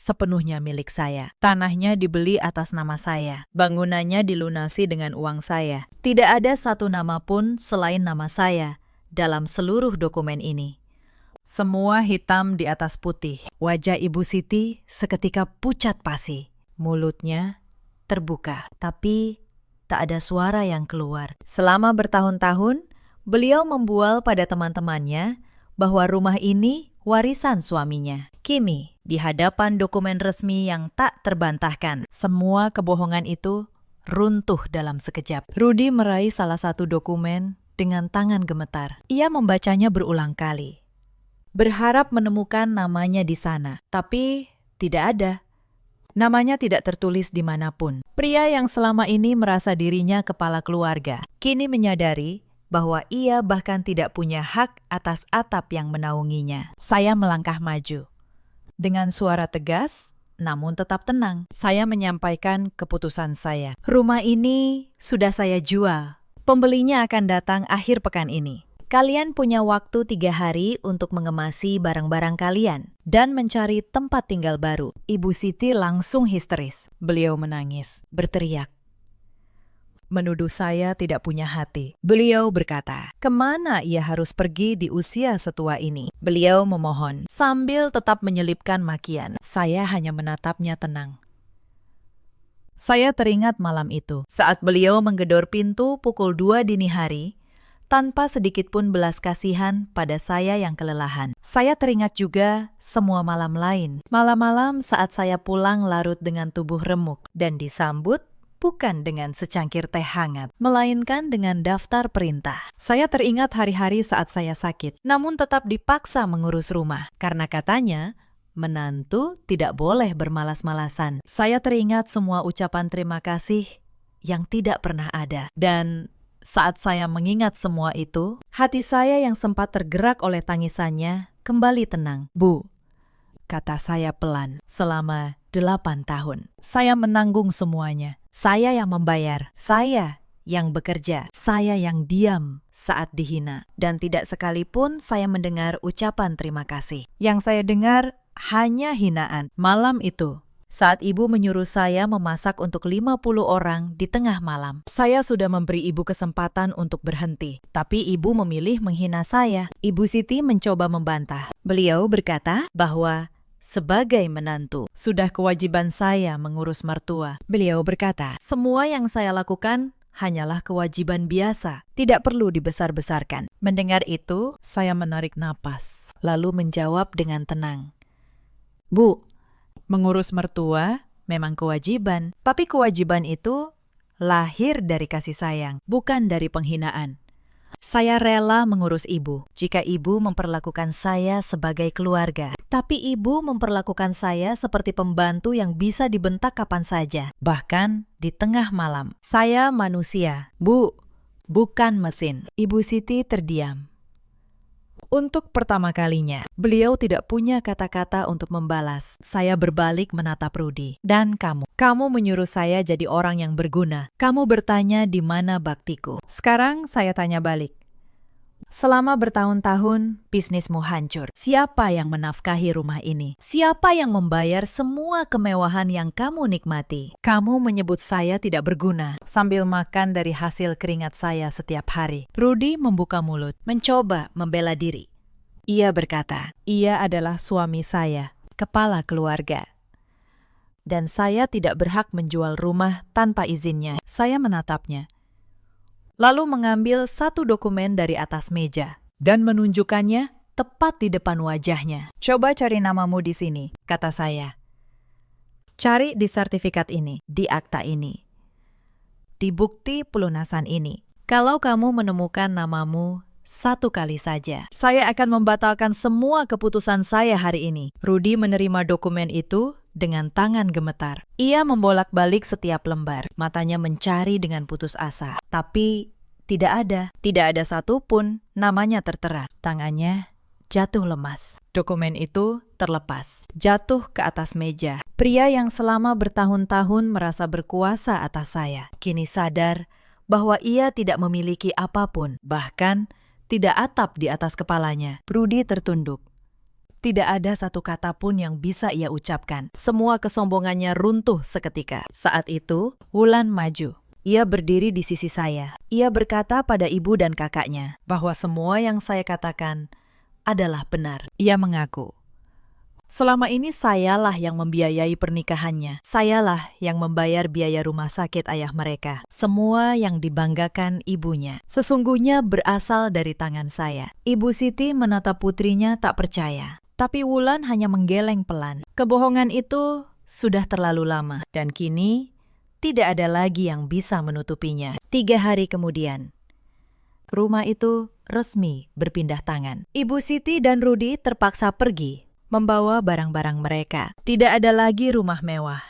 sepenuhnya milik saya. Tanahnya dibeli atas nama saya. Bangunannya dilunasi dengan uang saya. Tidak ada satu nama pun selain nama saya dalam seluruh dokumen ini. Semua hitam di atas putih. Wajah Ibu Siti seketika pucat pasi. Mulutnya terbuka, tapi tak ada suara yang keluar. Selama bertahun-tahun, beliau membual pada teman-temannya bahwa rumah ini warisan suaminya. Kini, di hadapan dokumen resmi yang tak terbantahkan, semua kebohongan itu runtuh dalam sekejap. Rudy meraih salah satu dokumen dengan tangan gemetar. Ia membacanya berulang kali, berharap menemukan namanya di sana, tapi tidak ada. Namanya tidak tertulis dimanapun. Pria yang selama ini merasa dirinya kepala keluarga, kini menyadari bahwa ia bahkan tidak punya hak atas atap yang menaunginya. Saya melangkah maju. Dengan suara tegas, namun tetap tenang, saya menyampaikan keputusan saya. Rumah ini sudah saya jual. Pembelinya akan datang akhir pekan ini. Kalian punya waktu 3 hari untuk mengemasi barang-barang kalian dan mencari tempat tinggal baru. Ibu Siti langsung histeris. Beliau menangis, berteriak, menuduh saya tidak punya hati. Beliau berkata, kemana ia harus pergi di usia setua ini? Beliau memohon, sambil tetap menyelipkan makian. Saya hanya menatapnya tenang. Saya teringat malam itu, saat beliau menggedor pintu pukul 2 dini hari, tanpa sedikit pun belas kasihan pada saya yang kelelahan. Saya teringat juga semua malam lain. Malam-malam saat saya pulang larut dengan tubuh remuk dan disambut bukan dengan secangkir teh hangat, melainkan dengan daftar perintah. Saya teringat hari-hari saat saya sakit, namun tetap dipaksa mengurus rumah. Karena katanya, menantu tidak boleh bermalas-malasan. Saya teringat semua ucapan terima kasih yang tidak pernah ada. Dan saat saya mengingat semua itu, hati saya yang sempat tergerak oleh tangisannya kembali tenang. Bu, kata saya pelan, selama 8 tahun. Saya menanggung semuanya. Saya yang membayar. Saya yang bekerja. Saya yang diam saat dihina. Dan tidak sekalipun saya mendengar ucapan terima kasih. Yang saya dengar hanya hinaan. Malam itu, saat ibu menyuruh saya memasak untuk 50 orang di tengah malam. Saya sudah memberi ibu kesempatan untuk berhenti, tapi ibu memilih menghina saya. Ibu Siti mencoba membantah. Beliau berkata bahwa sebagai menantu, sudah kewajiban saya mengurus mertua. Beliau berkata, semua yang saya lakukan hanyalah kewajiban biasa, tidak perlu dibesar-besarkan. Mendengar itu, saya menarik napas, lalu menjawab dengan tenang. Bu, mengurus mertua memang kewajiban, tapi kewajiban itu lahir dari kasih sayang, bukan dari penghinaan. Saya rela mengurus ibu jika ibu memperlakukan saya sebagai keluarga, tapi ibu memperlakukan saya seperti pembantu yang bisa dibentak kapan saja, bahkan di tengah malam. Saya manusia, Bu, bukan mesin. Ibu Siti terdiam. Untuk pertama kalinya, beliau tidak punya kata-kata untuk membalas. Saya berbalik menatap Rudy. Dan kamu menyuruh saya jadi orang yang berguna. Kamu bertanya di mana baktiku. Sekarang saya tanya balik. Selama bertahun-tahun, bisnismu hancur. Siapa yang menafkahi rumah ini? Siapa yang membayar semua kemewahan yang kamu nikmati? Kamu menyebut saya tidak berguna, sambil makan dari hasil keringat saya setiap hari. Rudy membuka mulut, mencoba membela diri. Ia berkata, ia adalah suami saya, kepala keluarga. Dan saya tidak berhak menjual rumah tanpa izinnya. Saya menatapnya, lalu mengambil satu dokumen dari atas meja dan menunjukkannya tepat di depan wajahnya. Coba cari namamu di sini, kata saya. Cari di sertifikat ini, di akta ini, di bukti pelunasan ini. Kalau kamu menemukan namamu satu kali saja, saya akan membatalkan semua keputusan saya hari ini. Rudy menerima dokumen itu dengan tangan gemetar. Ia membolak-balik setiap lembar, matanya mencari dengan putus asa. Tapi tidak ada satupun namanya tertera. Tangannya jatuh lemas. Dokumen itu terlepas, jatuh ke atas meja. Pria yang selama bertahun-tahun merasa berkuasa atas saya, kini sadar bahwa ia tidak memiliki apapun, bahkan tidak atap di atas kepalanya. Rudy tertunduk. Tidak ada satu kata pun yang bisa ia ucapkan. Semua kesombongannya runtuh seketika. Saat itu, Wulan maju. Ia berdiri di sisi saya. Ia berkata pada ibu dan kakaknya bahwa semua yang saya katakan adalah benar. Ia mengaku, selama ini sayalah yang membiayai pernikahannya. Sayalah yang membayar biaya rumah sakit ayah mereka. Semua yang dibanggakan ibunya sesungguhnya berasal dari tangan saya. Ibu Siti menatap putrinya tak percaya. Tapi Wulan hanya menggeleng pelan. Kebohongan itu sudah terlalu lama, dan kini tidak ada lagi yang bisa menutupinya. 3 hari kemudian, rumah itu resmi berpindah tangan. Ibu Siti dan Rudy terpaksa pergi, membawa barang-barang mereka. Tidak ada lagi rumah mewah.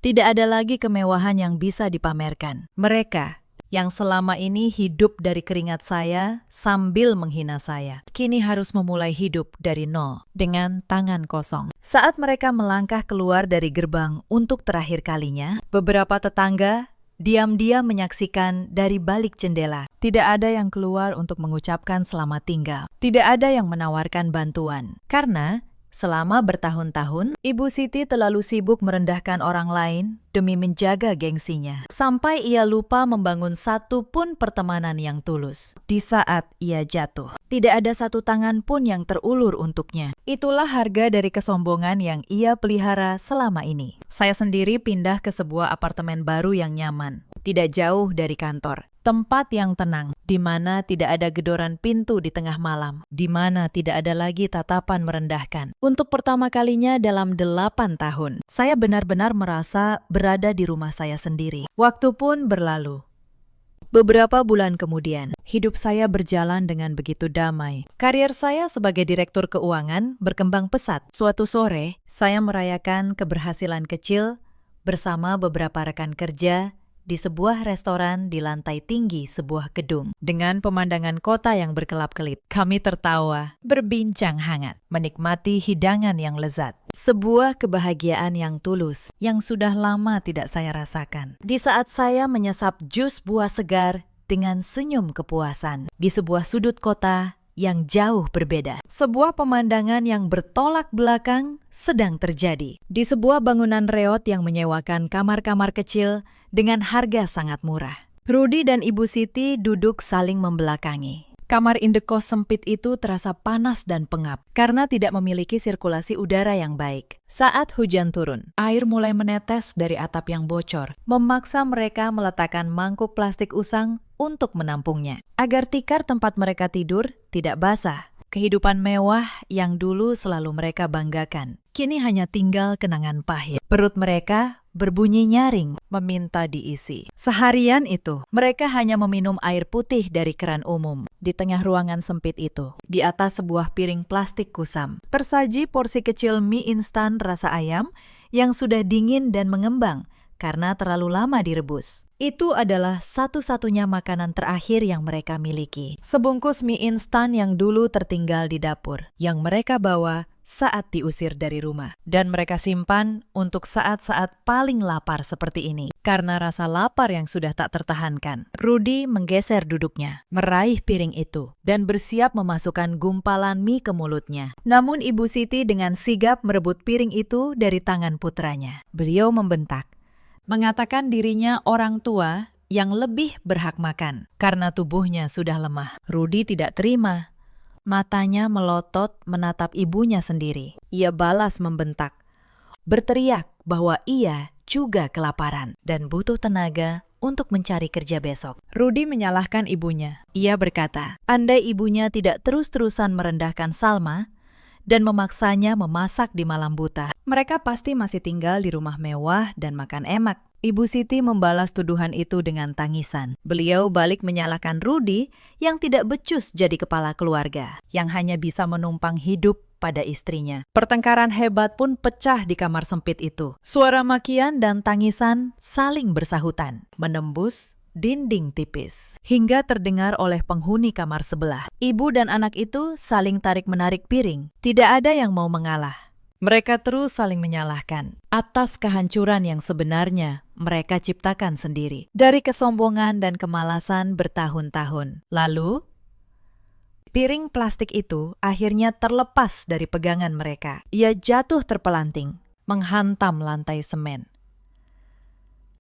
Tidak ada lagi kemewahan yang bisa dipamerkan. Mereka yang selama ini hidup dari keringat saya sambil menghina saya, kini harus memulai hidup dari nol dengan tangan kosong. Saat mereka melangkah keluar dari gerbang untuk terakhir kalinya, beberapa tetangga diam-diam menyaksikan dari balik jendela. Tidak ada yang keluar untuk mengucapkan selamat tinggal. Tidak ada yang menawarkan bantuan. Karena selama bertahun-tahun, Ibu Siti terlalu sibuk merendahkan orang lain demi menjaga gengsinya, sampai ia lupa membangun satu pun pertemanan yang tulus. Di saat ia jatuh, tidak ada satu tangan pun yang terulur untuknya. Itulah harga dari kesombongan yang ia pelihara selama ini. Saya sendiri pindah ke sebuah apartemen baru yang nyaman, tidak jauh dari kantor. Tempat yang tenang, di mana tidak ada gedoran pintu di tengah malam, di mana tidak ada lagi tatapan merendahkan. Untuk pertama kalinya dalam 8 tahun, saya benar-benar merasa berada di rumah saya sendiri. Waktu pun berlalu. Beberapa bulan kemudian, hidup saya berjalan dengan begitu damai. Karier saya sebagai direktur keuangan berkembang pesat. Suatu sore, saya merayakan keberhasilan kecil bersama beberapa rekan kerja di sebuah restoran di lantai tinggi sebuah gedung. Dengan pemandangan kota yang berkelap-kelip, kami tertawa, berbincang hangat, menikmati hidangan yang lezat. Sebuah kebahagiaan yang tulus, yang sudah lama tidak saya rasakan. Di saat saya menyesap jus buah segar dengan senyum kepuasan, di sebuah sudut kota yang jauh berbeda. Sebuah pemandangan yang bertolak belakang sedang terjadi. Di sebuah bangunan reot yang menyewakan kamar-kamar kecil dengan harga sangat murah. Rudy dan Ibu Siti duduk saling membelakangi. Kamar indekos sempit itu terasa panas dan pengap karena tidak memiliki sirkulasi udara yang baik. Saat hujan turun, air mulai menetes dari atap yang bocor, memaksa mereka meletakkan mangkuk plastik usang untuk menampungnya, agar tikar tempat mereka tidur tidak basah. Kehidupan mewah yang dulu selalu mereka banggakan, kini hanya tinggal kenangan pahit. Perut mereka berbunyi nyaring, meminta diisi. Seharian itu, mereka hanya meminum air putih dari keran umum. Di tengah ruangan sempit itu, di atas sebuah piring plastik kusam, tersaji porsi kecil mie instan rasa ayam yang sudah dingin dan mengembang karena terlalu lama direbus. Itu adalah satu-satunya makanan terakhir yang mereka miliki. Sebungkus mie instan yang dulu tertinggal di dapur, yang mereka bawa saat diusir dari rumah. Dan mereka simpan untuk saat-saat paling lapar seperti ini. Karena rasa lapar yang sudah tak tertahankan, Rudy menggeser duduknya, meraih piring itu, dan bersiap memasukkan gumpalan mie ke mulutnya. Namun Ibu Siti dengan sigap merebut piring itu dari tangan putranya. Beliau membentak, mengatakan dirinya orang tua yang lebih berhak makan karena tubuhnya sudah lemah. Rudy tidak terima. Matanya melotot menatap ibunya sendiri. Ia balas membentak, berteriak bahwa ia juga kelaparan dan butuh tenaga untuk mencari kerja besok. Rudy menyalahkan ibunya. Ia berkata, andai ibunya tidak terus-terusan merendahkan Salma dan memaksanya memasak di malam buta, mereka pasti masih tinggal di rumah mewah dan makan enak. Ibu Siti membalas tuduhan itu dengan tangisan. Beliau balik menyalahkan Rudy yang tidak becus jadi kepala keluarga, yang hanya bisa menumpang hidup pada istrinya. Pertengkaran hebat pun pecah di kamar sempit itu. Suara makian dan tangisan saling bersahutan, menembus dinding tipis, hingga terdengar oleh penghuni kamar sebelah. Ibu dan anak itu saling tarik-menarik piring. Tidak ada yang mau mengalah. Mereka terus saling menyalahkan atas kehancuran yang sebenarnya mereka ciptakan sendiri dari kesombongan dan kemalasan bertahun-tahun. Lalu, piring plastik itu akhirnya terlepas dari pegangan mereka. Ia jatuh terpelanting, menghantam lantai semen.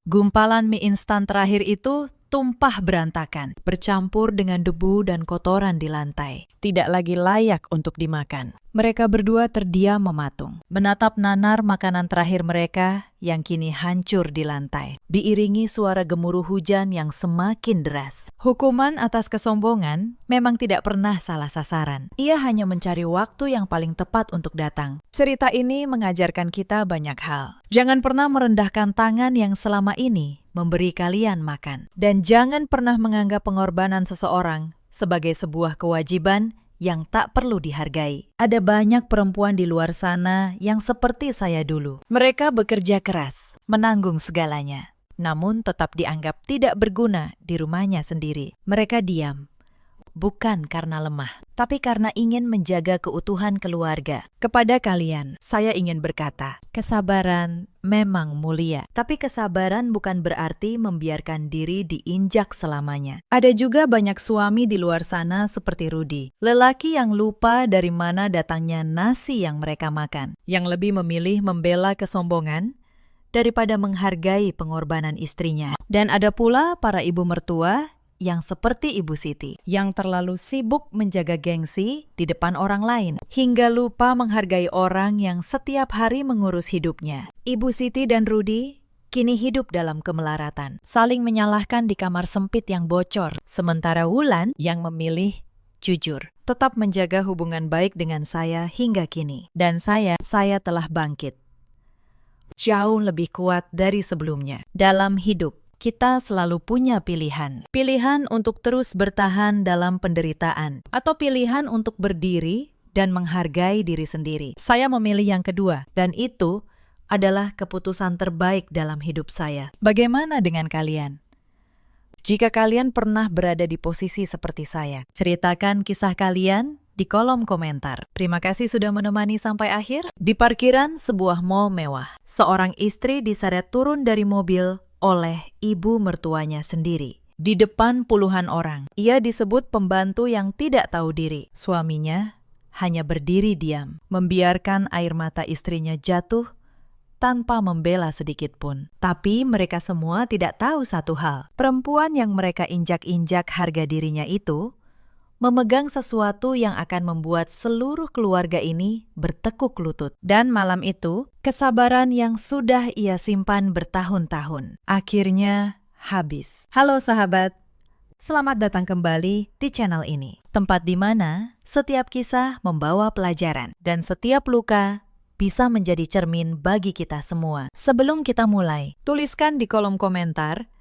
Gumpalan mie instan terakhir itu tumpah berantakan, bercampur dengan debu dan kotoran di lantai. Tidak lagi layak untuk dimakan. Mereka berdua terdiam mematung, menatap nanar makanan terakhir mereka yang kini hancur di lantai, diiringi suara gemuruh hujan yang semakin deras. Hukuman atas kesombongan memang tidak pernah salah sasaran. Ia hanya mencari waktu yang paling tepat untuk datang. Cerita ini mengajarkan kita banyak hal. Jangan pernah merendahkan tangan yang selama ini memberi kalian makan. Dan jangan pernah menganggap pengorbanan seseorang sebagai sebuah kewajiban yang tak perlu dihargai. Ada banyak perempuan di luar sana yang seperti saya dulu. Mereka bekerja keras, menanggung segalanya, namun tetap dianggap tidak berguna di rumahnya sendiri. Mereka diam, bukan karena lemah, tapi karena ingin menjaga keutuhan keluarga. Kepada kalian, saya ingin berkata, kesabaran memang mulia, tapi kesabaran bukan berarti membiarkan diri diinjak selamanya. Ada juga banyak suami di luar sana seperti Rudy, lelaki yang lupa dari mana datangnya nasi yang mereka makan, yang lebih memilih membela kesombongan daripada menghargai pengorbanan istrinya. Dan ada pula para ibu mertua yang seperti Ibu Siti, yang terlalu sibuk menjaga gengsi di depan orang lain, hingga lupa menghargai orang yang setiap hari mengurus hidupnya. Ibu Siti dan Rudy kini hidup dalam kemelaratan, saling menyalahkan di kamar sempit yang bocor, sementara Wulan yang memilih jujur, tetap menjaga hubungan baik dengan saya hingga kini. Dan saya telah bangkit, jauh lebih kuat dari sebelumnya. Dalam hidup, kita selalu punya pilihan. Pilihan untuk terus bertahan dalam penderitaan, atau pilihan untuk berdiri dan menghargai diri sendiri. Saya memilih yang kedua, dan itu adalah keputusan terbaik dalam hidup saya. Bagaimana dengan kalian? Jika kalian pernah berada di posisi seperti saya, ceritakan kisah kalian di kolom komentar. Terima kasih sudah menemani sampai akhir. Di parkiran sebuah mall mewah, seorang istri diseret turun dari mobil oleh ibu mertuanya sendiri. Di depan puluhan orang, ia disebut pembantu yang tidak tahu diri. Suaminya hanya berdiri diam, membiarkan air mata istrinya jatuh tanpa membela sedikit pun. Tapi mereka semua tidak tahu satu hal. Perempuan yang mereka injak-injak harga dirinya itu memegang sesuatu yang akan membuat seluruh keluarga ini bertekuk lutut. Dan malam itu, kesabaran yang sudah ia simpan bertahun-tahun akhirnya habis. Halo sahabat, selamat datang kembali di channel ini. Tempat di mana setiap kisah membawa pelajaran dan setiap luka bisa menjadi cermin bagi kita semua. Sebelum kita mulai, tuliskan di kolom komentar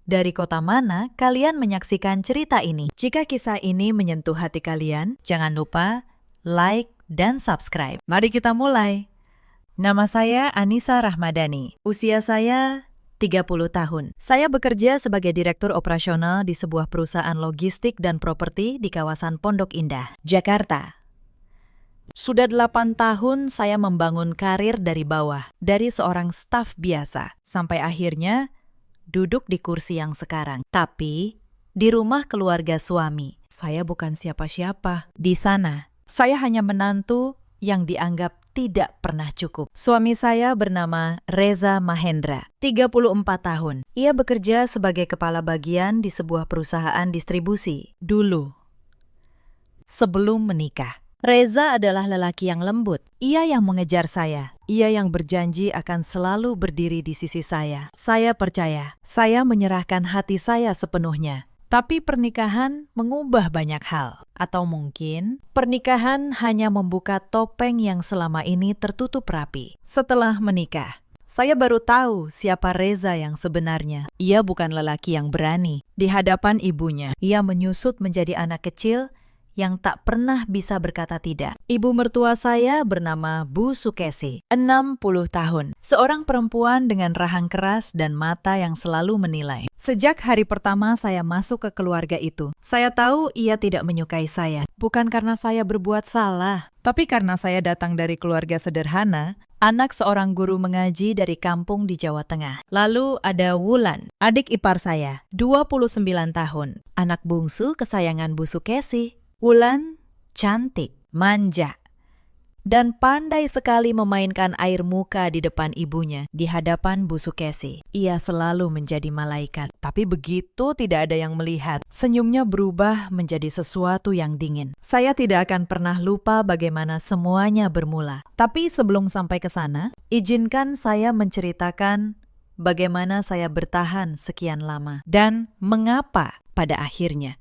dari kota mana kalian menyaksikan cerita ini. Jika kisah ini menyentuh hati kalian, jangan lupa like dan subscribe. Mari kita mulai. Nama saya Anissa Rahmadani. Usia saya 30 tahun. Saya bekerja sebagai direktur operasional di sebuah perusahaan logistik dan properti di kawasan Pondok Indah, Jakarta. Sudah 8 tahun saya membangun karir dari bawah, dari seorang staf biasa, sampai akhirnya duduk di kursi yang sekarang. Tapi, di rumah keluarga suami, saya bukan siapa-siapa. Di sana, saya hanya menantu yang dianggap tidak pernah cukup. Suami saya bernama Reza Mahendra, 34 tahun. Ia bekerja sebagai kepala bagian di sebuah perusahaan distribusi. Dulu, sebelum menikah. Reza adalah lelaki yang lembut. Ia yang mengejar saya. Ia yang berjanji akan selalu berdiri di sisi saya. Saya percaya. Saya menyerahkan hati saya sepenuhnya. Tapi pernikahan mengubah banyak hal. Atau mungkin pernikahan hanya membuka topeng yang selama ini tertutup rapi. Setelah menikah, saya baru tahu siapa Reza yang sebenarnya. Ia bukan lelaki yang berani. Di hadapan ibunya, ia menyusut menjadi anak kecil yang tak pernah bisa berkata tidak. Ibu mertua saya bernama Bu Sukesi, 60 tahun. Seorang perempuan dengan rahang keras dan mata yang selalu menilai. Sejak hari pertama saya masuk ke keluarga itu, saya tahu ia tidak menyukai saya. Bukan karena saya berbuat salah, tapi karena saya datang dari keluarga sederhana, anak seorang guru mengaji dari kampung di Jawa Tengah. Lalu ada Wulan, adik ipar saya, 29 tahun. Anak bungsu kesayangan Bu Sukesi. Wulan cantik, manja, dan pandai sekali memainkan air muka di depan ibunya, di hadapan Bu Sukesi. Ia selalu menjadi malaikat, tapi begitu tidak ada yang melihat, senyumnya berubah menjadi sesuatu yang dingin. Saya tidak akan pernah lupa bagaimana semuanya bermula. Tapi sebelum sampai ke sana, izinkan saya menceritakan bagaimana saya bertahan sekian lama dan mengapa pada akhirnya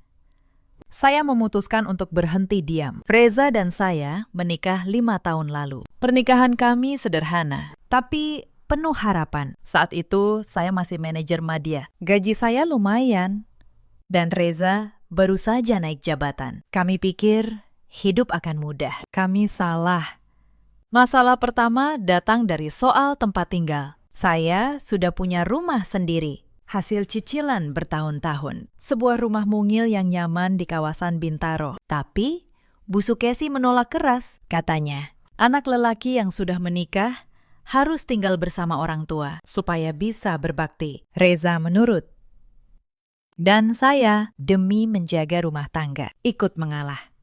saya memutuskan untuk berhenti diam. Reza dan saya menikah 5 tahun lalu. Pernikahan kami sederhana, tapi penuh harapan. Saat itu saya masih manajer media. Gaji saya lumayan. Dan Reza baru saja naik jabatan. Kami pikir hidup akan mudah. Kami salah. Masalah pertama datang dari soal tempat tinggal. Saya sudah punya rumah sendiri. Hasil cicilan bertahun-tahun. Sebuah rumah mungil yang nyaman di kawasan Bintaro. Tapi, Bu Sukesi menolak keras, katanya. Anak lelaki yang sudah menikah harus tinggal bersama orang tua supaya bisa berbakti. Reza menurut. Dan saya, demi menjaga rumah tangga, ikut mengalah.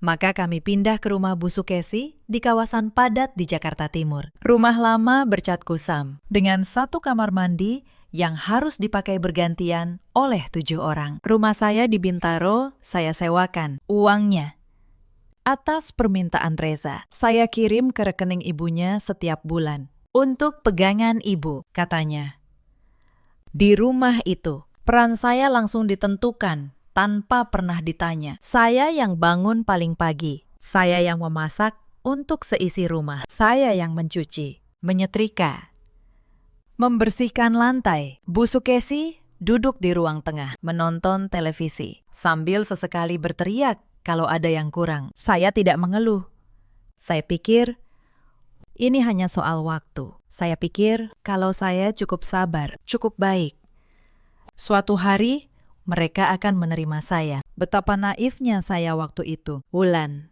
Maka kami pindah ke rumah Bu Sukesi di kawasan padat di Jakarta Timur. Rumah lama bercat kusam, dengan 1 kamar mandi yang harus dipakai bergantian oleh 7 orang. Rumah saya di Bintaro, saya sewakan. Uangnya atas permintaan Reza, saya kirim ke rekening ibunya setiap bulan. Untuk pegangan ibu, katanya. Di rumah itu, peran saya langsung ditentukan tanpa pernah ditanya. Saya yang bangun paling pagi. Saya yang memasak untuk seisi rumah. Saya yang mencuci, menyetrika, membersihkan lantai. Bu Sukesi duduk di ruang tengah, menonton televisi, sambil sesekali berteriak kalau ada yang kurang. Saya tidak mengeluh. Saya pikir, ini hanya soal waktu. Saya pikir, kalau saya cukup sabar, cukup baik, suatu hari mereka akan menerima saya. Betapa naifnya saya waktu itu. Wulan,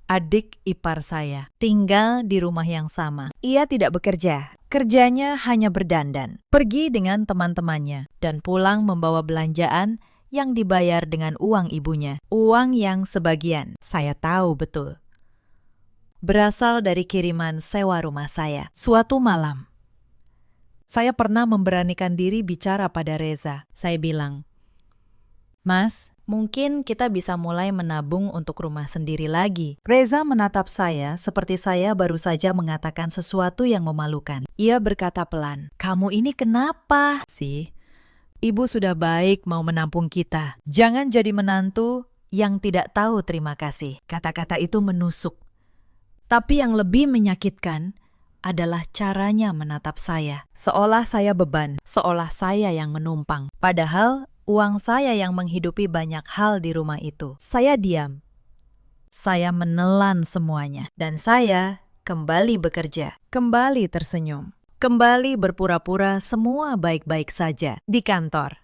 adik ipar saya, tinggal di rumah yang sama. Ia tidak bekerja. Kerjanya hanya berdandan, pergi dengan teman-temannya, dan pulang membawa belanjaan yang dibayar dengan uang ibunya. Uang yang sebagian, saya tahu betul, berasal dari kiriman sewa rumah saya. Suatu malam, saya pernah memberanikan diri bicara pada Reza. Saya bilang, "Mas, mungkin kita bisa mulai menabung untuk rumah sendiri lagi." Reza menatap saya seperti saya baru saja mengatakan sesuatu yang memalukan. Ia berkata pelan, "Kamu ini kenapa sih? Ibu sudah baik mau menampung kita. Jangan jadi menantu yang tidak tahu terima kasih." Kata-kata itu menusuk. Tapi yang lebih menyakitkan adalah caranya menatap saya. Seolah saya beban, seolah saya yang menumpang. Padahal uang saya yang menghidupi banyak hal di rumah itu. Saya diam. Saya menelan semuanya. Dan saya kembali bekerja. Kembali tersenyum. Kembali berpura-pura semua baik-baik saja di kantor.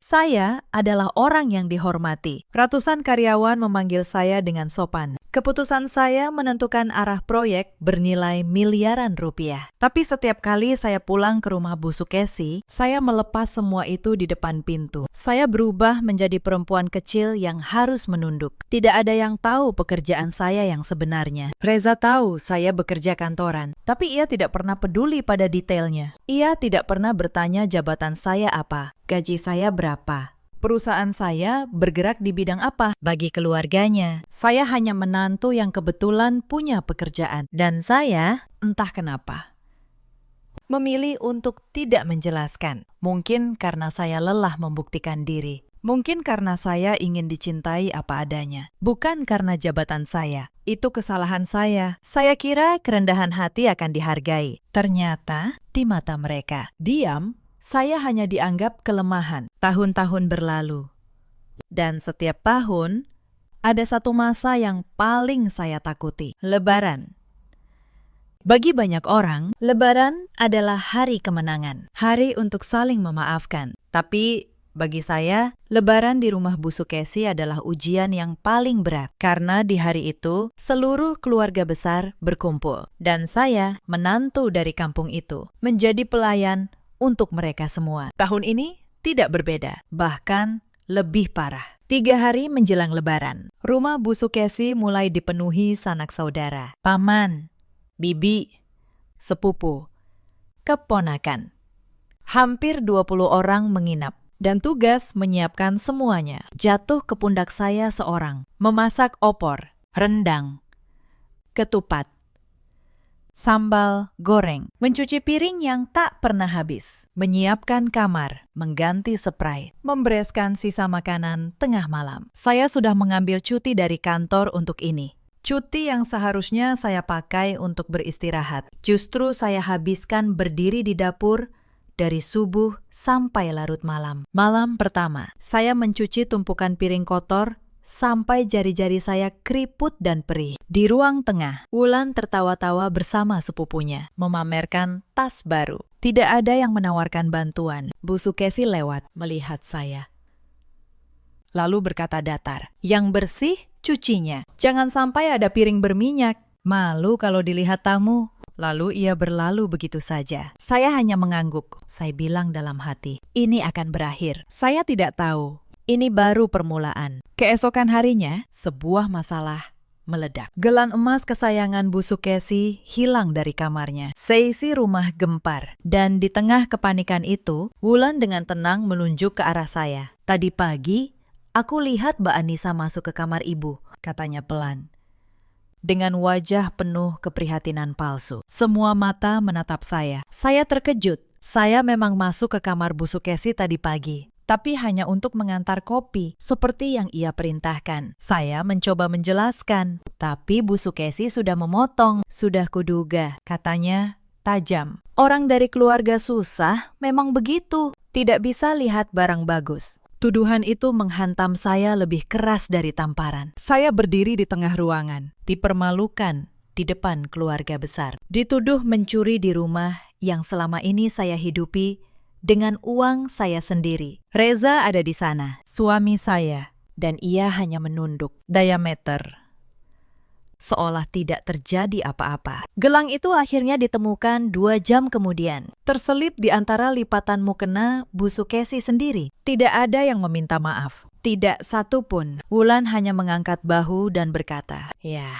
Saya adalah orang yang dihormati. Ratusan karyawan memanggil saya dengan sopan. Keputusan saya menentukan arah proyek bernilai miliaran rupiah. Tapi setiap kali saya pulang ke rumah Bu Sukesi, saya melepas semua itu di depan pintu. Saya berubah menjadi perempuan kecil yang harus menunduk. Tidak ada yang tahu pekerjaan saya yang sebenarnya. Reza tahu saya bekerja kantoran, tapi ia tidak pernah peduli pada detailnya. Ia tidak pernah bertanya jabatan saya apa, gaji saya berapa. Perusahaan saya bergerak di bidang apa bagi keluarganya. Saya hanya menantu yang kebetulan punya pekerjaan. Dan saya, entah kenapa, memilih untuk tidak menjelaskan. Mungkin karena saya lelah membuktikan diri. Mungkin karena saya ingin dicintai apa adanya. Bukan karena jabatan saya. Itu kesalahan saya. Saya kira kerendahan hati akan dihargai. Ternyata, di mata mereka, diam, saya hanya dianggap kelemahan. Tahun-tahun berlalu. Dan setiap tahun, ada satu masa yang paling saya takuti. Lebaran. Bagi banyak orang, Lebaran adalah hari kemenangan. Hari untuk saling memaafkan. Tapi bagi saya, Lebaran di rumah Bu Sukesi adalah ujian yang paling berat. Karena di hari itu, seluruh keluarga besar berkumpul. Dan saya, menantu dari kampung itu, menjadi pelayan untuk mereka semua. Tahun ini tidak berbeda, bahkan lebih parah. 3 hari menjelang Lebaran, rumah Bu Sukesi mulai dipenuhi sanak saudara, paman, bibi, sepupu, keponakan. Hampir 20 orang menginap, dan tugas menyiapkan semuanya. Jatuh ke pundak saya seorang, memasak opor, rendang, ketupat, sambal goreng, mencuci piring yang tak pernah habis, menyiapkan kamar, mengganti spray, membereskan sisa makanan tengah malam. Saya sudah mengambil cuti dari kantor untuk ini. Cuti yang seharusnya saya pakai untuk beristirahat. Justru saya habiskan berdiri di dapur dari subuh sampai larut malam. Malam pertama, saya mencuci tumpukan piring kotor sampai jari-jari saya keriput dan perih. Di ruang tengah, Wulan tertawa-tawa bersama sepupunya, memamerkan tas baru. Tidak ada yang menawarkan bantuan. Bu Sukesi lewat, melihat saya. Lalu berkata datar, "Yang bersih, cucinya. Jangan sampai ada piring berminyak. Malu kalau dilihat tamu." Lalu ia berlalu begitu saja. Saya hanya mengangguk. Saya bilang dalam hati, ini akan berakhir. Saya tidak tahu. Ini baru permulaan. Keesokan harinya, sebuah masalah meledak. Gelang emas kesayangan Bu Sukesi hilang dari kamarnya. Seisi rumah gempar. Dan di tengah kepanikan itu, Wulan dengan tenang menunjuk ke arah saya. "Tadi pagi, aku lihat Mbak Anissa masuk ke kamar ibu," katanya pelan. Dengan wajah penuh keprihatinan palsu. Semua mata menatap saya. Saya terkejut. Saya memang masuk ke kamar Bu Sukesi tadi pagi, tapi hanya untuk mengantar kopi, seperti yang ia perintahkan. Saya mencoba menjelaskan, tapi Bu Sukesi sudah memotong. "Sudah kuduga," katanya tajam. "Orang dari keluarga susah memang begitu, tidak bisa lihat barang bagus." Tuduhan itu menghantam saya lebih keras dari tamparan. Saya berdiri di tengah ruangan, dipermalukan di depan keluarga besar. Dituduh mencuri di rumah yang selama ini saya hidupi dengan uang saya sendiri. Reza ada di sana, suami saya, dan ia hanya menunduk. Diameter. Seolah tidak terjadi apa-apa. Gelang itu akhirnya ditemukan 2 jam kemudian. Terselip di antara lipatan mukena Bu Sukesi sendiri. Tidak ada yang meminta maaf. Tidak satu pun. Wulan hanya mengangkat bahu dan berkata, "Ya,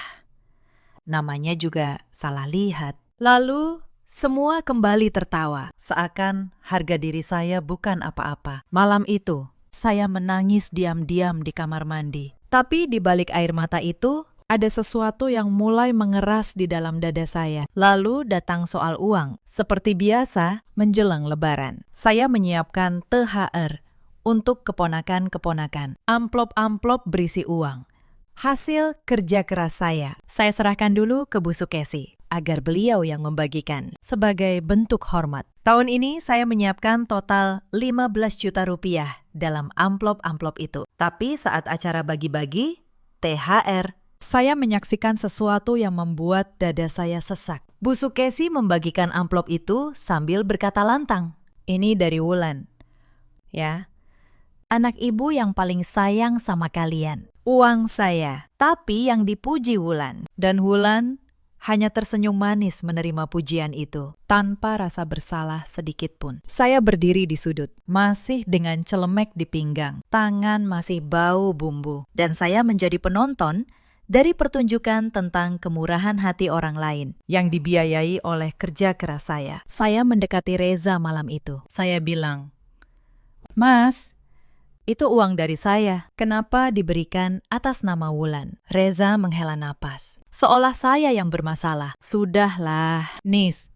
namanya juga salah lihat." Lalu semua kembali tertawa. Seakan harga diri saya bukan apa-apa. Malam itu, saya menangis diam-diam di kamar mandi. Tapi di balik air mata itu, ada sesuatu yang mulai mengeras di dalam dada saya. Lalu datang soal uang. Seperti biasa, menjelang Lebaran, saya menyiapkan THR untuk keponakan-keponakan. Amplop-amplop berisi uang. Hasil kerja keras saya. Saya serahkan dulu ke Bu Sukesi, agar beliau yang membagikan sebagai bentuk hormat. Tahun ini saya menyiapkan total 15 juta rupiah dalam amplop-amplop itu. Tapi saat acara bagi-bagi THR, saya menyaksikan sesuatu yang membuat dada saya sesak. Bu Sukesi membagikan amplop itu sambil berkata lantang, "Ini dari Wulan. Ya, anak ibu yang paling sayang sama kalian. Uang saya, tapi yang dipuji Wulan. Dan Wulan hanya tersenyum manis menerima pujian itu, tanpa rasa bersalah sedikit pun. Saya berdiri di sudut, masih dengan celemek di pinggang. Tangan masih bau bumbu. Dan saya menjadi penonton dari pertunjukan tentang kemurahan hati orang lain yang dibiayai oleh kerja keras saya. Saya mendekati Reza malam itu. Saya bilang, "Mas, itu uang dari saya. Kenapa diberikan atas nama Wulan?" Reza menghela napas. Seolah saya yang bermasalah. Sudahlah, Nis.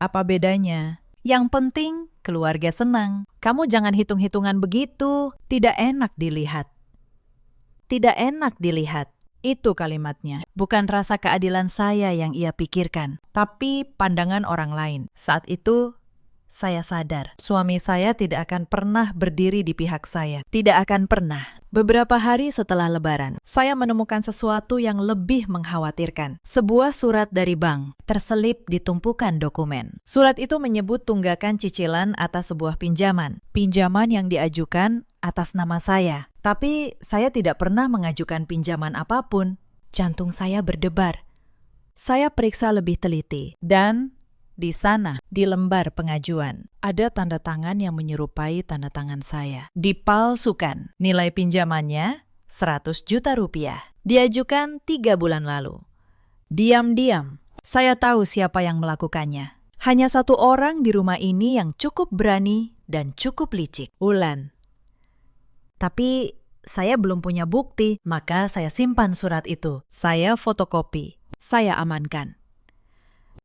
Apa bedanya? Yang penting keluarga senang. Kamu jangan hitung-hitungan begitu. Tidak enak dilihat. Tidak enak dilihat. Itu kalimatnya. Bukan rasa keadilan saya yang ia pikirkan, tapi pandangan orang lain. Saat itu, saya sadar, suami saya tidak akan pernah berdiri di pihak saya. Tidak akan pernah. Beberapa hari setelah Lebaran, saya menemukan sesuatu yang lebih mengkhawatirkan. Sebuah surat dari bank, terselip di tumpukan dokumen. Surat itu menyebut tunggakan cicilan atas sebuah pinjaman. Pinjaman yang diajukan atas nama saya. Tapi saya tidak pernah mengajukan pinjaman apapun. Jantung saya berdebar. Saya periksa lebih teliti. Dan di sana, di lembar pengajuan, ada tanda tangan yang menyerupai tanda tangan saya. Dipalsukan. Nilai pinjamannya 100 juta rupiah. Diajukan 3 bulan lalu. Diam-diam, saya tahu siapa yang melakukannya. Hanya satu orang di rumah ini yang cukup berani dan cukup licik. Wulan. Tapi saya belum punya bukti, maka saya simpan surat itu. Saya fotokopi. Saya amankan.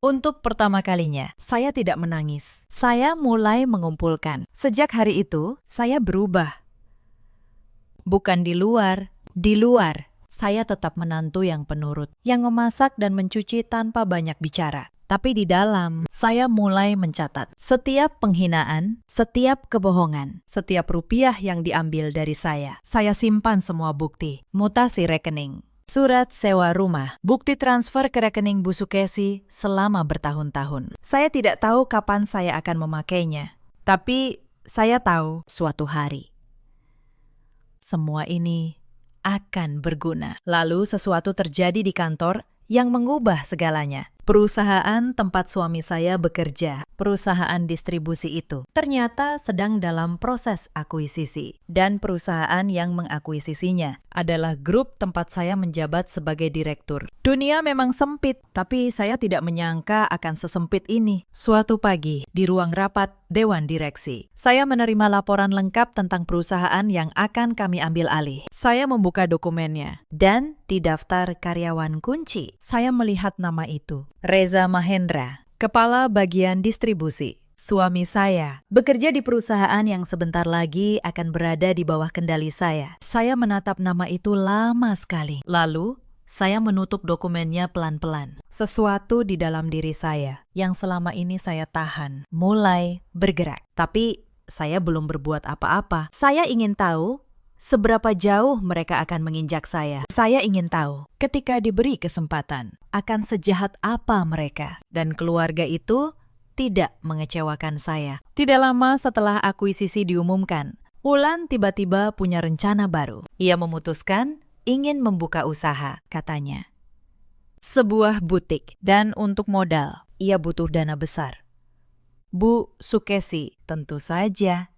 Untuk pertama kalinya, saya tidak menangis. Saya mulai mengumpulkan. Sejak hari itu, saya berubah. Bukan di luar, saya tetap menantu yang penurut, yang memasak dan mencuci tanpa banyak bicara. Tapi di dalam, saya mulai mencatat setiap penghinaan, setiap kebohongan, setiap rupiah yang diambil dari saya. Saya simpan semua bukti, mutasi rekening, surat sewa rumah, bukti transfer ke rekening Bu Sukesi selama bertahun-tahun. Saya tidak tahu kapan saya akan memakainya, tapi saya tahu suatu hari semua ini akan berguna. Lalu sesuatu terjadi di kantor yang mengubah segalanya. Perusahaan tempat suami saya bekerja, perusahaan distribusi itu, ternyata sedang dalam proses akuisisi. Dan perusahaan yang mengakuisisinya adalah grup tempat saya menjabat sebagai direktur. Dunia memang sempit, tapi saya tidak menyangka akan sesempit ini. Suatu pagi, di ruang rapat Dewan Direksi, saya menerima laporan lengkap tentang perusahaan yang akan kami ambil alih. Saya membuka dokumennya, dan di daftar karyawan kunci, saya melihat nama itu. Reza Mahendra, Kepala Bagian Distribusi. Suami saya bekerja di perusahaan yang sebentar lagi akan berada di bawah kendali saya. Saya menatap nama itu lama sekali. Lalu, saya menutup dokumennya pelan-pelan. Sesuatu di dalam diri saya yang selama ini saya tahan mulai bergerak. Tapi saya belum berbuat apa-apa. Saya ingin tahu seberapa jauh mereka akan menginjak saya. Saya ingin tahu, ketika diberi kesempatan, akan sejahat apa mereka. Dan keluarga itu tidak mengecewakan saya. Tidak lama setelah akuisisi diumumkan, Wulan tiba-tiba punya rencana baru. Ia memutuskan ingin membuka usaha, katanya. Sebuah butik, dan untuk modal, ia butuh dana besar. Bu Sukesi tentu saja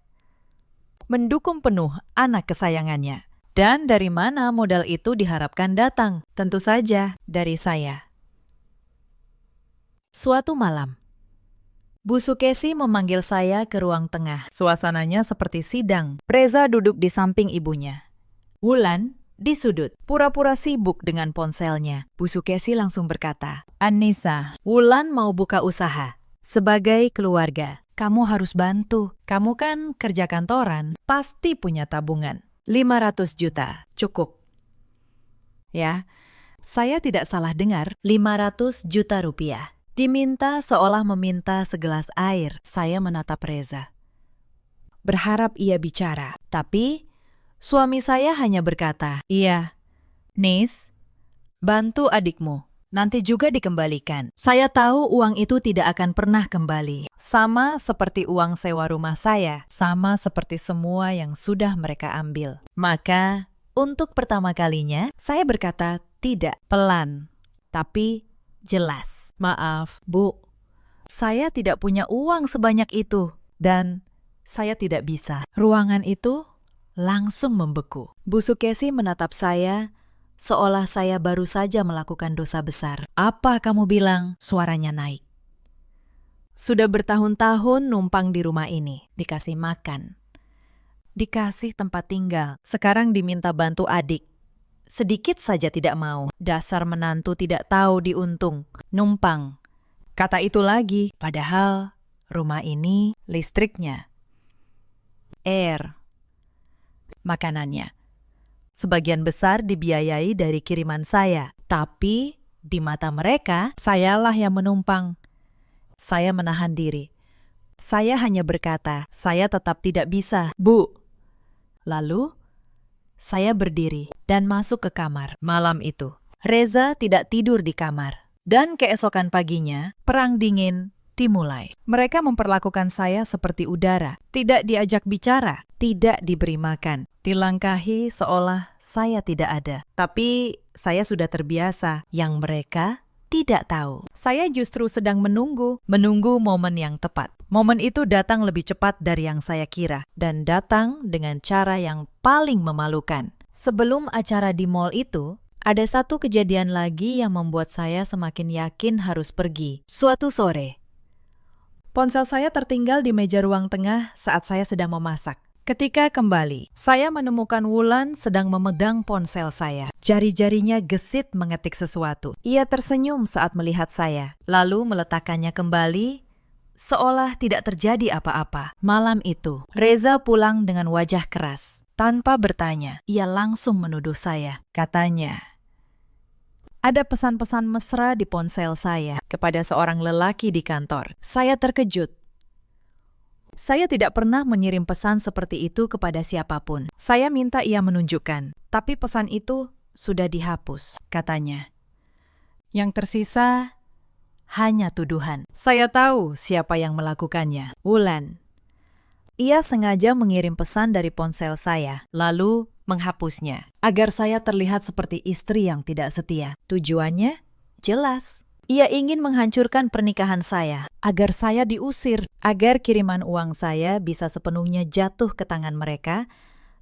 mendukung penuh anak kesayangannya. Dan dari mana modal itu diharapkan datang? Tentu saja dari saya. Suatu malam, Bu Sukesi memanggil saya ke ruang tengah. Suasananya seperti sidang. Reza duduk di samping ibunya. Wulan di sudut, pura-pura sibuk dengan ponselnya. Bu Sukesi langsung berkata, "Anissa, Wulan mau buka usaha. Sebagai keluarga, kamu harus bantu. Kamu kan kerja kantoran, pasti punya tabungan. 500 juta, cukup." Ya, saya tidak salah dengar, 500 juta rupiah. Diminta seolah meminta segelas air. Saya menatap Reza, berharap ia bicara. Tapi suami saya hanya berkata, "Iya, Nis, bantu adikmu. nanti juga dikembalikan. Saya tahu uang itu tidak akan pernah kembali. Sama seperti uang sewa rumah saya, sama seperti semua yang sudah mereka ambil. Maka, untuk pertama kalinya, saya berkata tidak, pelan, tapi jelas. Maaf, Bu, saya tidak punya uang sebanyak itu, dan saya tidak bisa. Ruangan itu langsung membeku. Bu Sukesi menatap saya, seolah saya baru saja melakukan dosa besar. Apa kamu bilang? Suaranya naik. Sudah bertahun-tahun numpang di rumah ini, dikasih makan, dikasih tempat tinggal. Sekarang diminta bantu adik. Sedikit saja tidak mau. Dasar menantu tidak tahu diuntung. Numpang. Kata itu lagi. Padahal rumah ini listriknya, air, makanannya sebagian besar dibiayai dari kiriman saya. Tapi di mata mereka, sayalah yang menumpang. Saya menahan diri. Saya hanya berkata, saya tetap tidak bisa, Bu. Lalu, saya berdiri dan masuk ke kamar. Malam itu, Reza tidak tidur di kamar. Dan keesokan paginya, perang dingin dimulai. Mereka memperlakukan saya seperti udara. Tidak diajak bicara, tidak diberi makan. Dilangkahi seolah saya tidak ada. Tapi saya sudah terbiasa, yang mereka tidak tahu. Saya justru sedang menunggu momen yang tepat. Momen itu datang lebih cepat dari yang saya kira, dan datang dengan cara yang paling memalukan. Sebelum acara di mall itu, ada satu kejadian lagi yang membuat saya semakin yakin harus pergi. Suatu sore, ponsel saya tertinggal di meja ruang tengah saat saya sedang memasak. Ketika kembali, saya menemukan Wulan sedang memegang ponsel saya. Jari-jarinya gesit mengetik sesuatu. Ia tersenyum saat melihat saya, lalu meletakkannya kembali, seolah tidak terjadi apa-apa. Malam itu, Reza pulang dengan wajah keras. Tanpa bertanya, ia langsung menuduh saya. Katanya, ada pesan-pesan mesra di ponsel saya kepada seorang lelaki di kantor. Saya terkejut. Saya tidak pernah mengirim pesan seperti itu kepada siapapun. Saya minta ia menunjukkan, tapi pesan itu sudah dihapus, katanya. Yang tersisa hanya tuduhan. Saya tahu siapa yang melakukannya. Wulan. Ia sengaja mengirim pesan dari ponsel saya, lalu menghapusnya, agar saya terlihat seperti istri yang tidak setia. Tujuannya jelas. Ia ingin menghancurkan pernikahan saya, agar saya diusir, agar kiriman uang saya bisa sepenuhnya jatuh ke tangan mereka,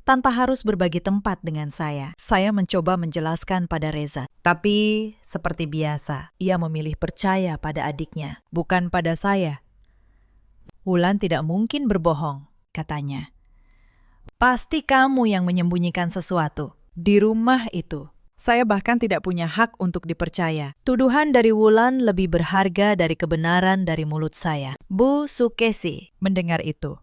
tanpa harus berbagi tempat dengan saya. Saya mencoba menjelaskan pada Reza, tapi seperti biasa, ia memilih percaya pada adiknya, bukan pada saya. Wulan tidak mungkin berbohong, katanya. Pasti kamu yang menyembunyikan sesuatu di rumah itu. Saya bahkan tidak punya hak untuk dipercaya. Tuduhan dari Wulan lebih berharga dari kebenaran dari mulut saya. Bu Sukesi mendengar itu,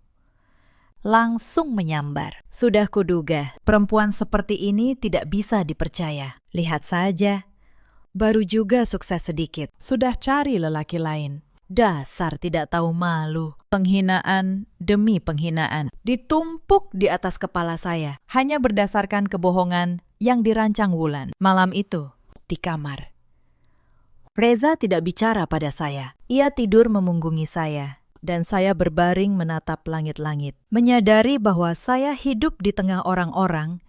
langsung menyambar. Sudah kuduga, perempuan seperti ini tidak bisa dipercaya. Lihat saja, baru juga sukses sedikit, sudah cari lelaki lain. Dasar tidak tahu malu. Penghinaan demi penghinaan ditumpuk di atas kepala saya, hanya berdasarkan kebohongan yang dirancang Wulan. Malam itu, di kamar, Reza tidak bicara pada saya. Ia tidur memunggungi saya, dan saya berbaring menatap langit-langit, menyadari bahwa saya hidup di tengah orang-orang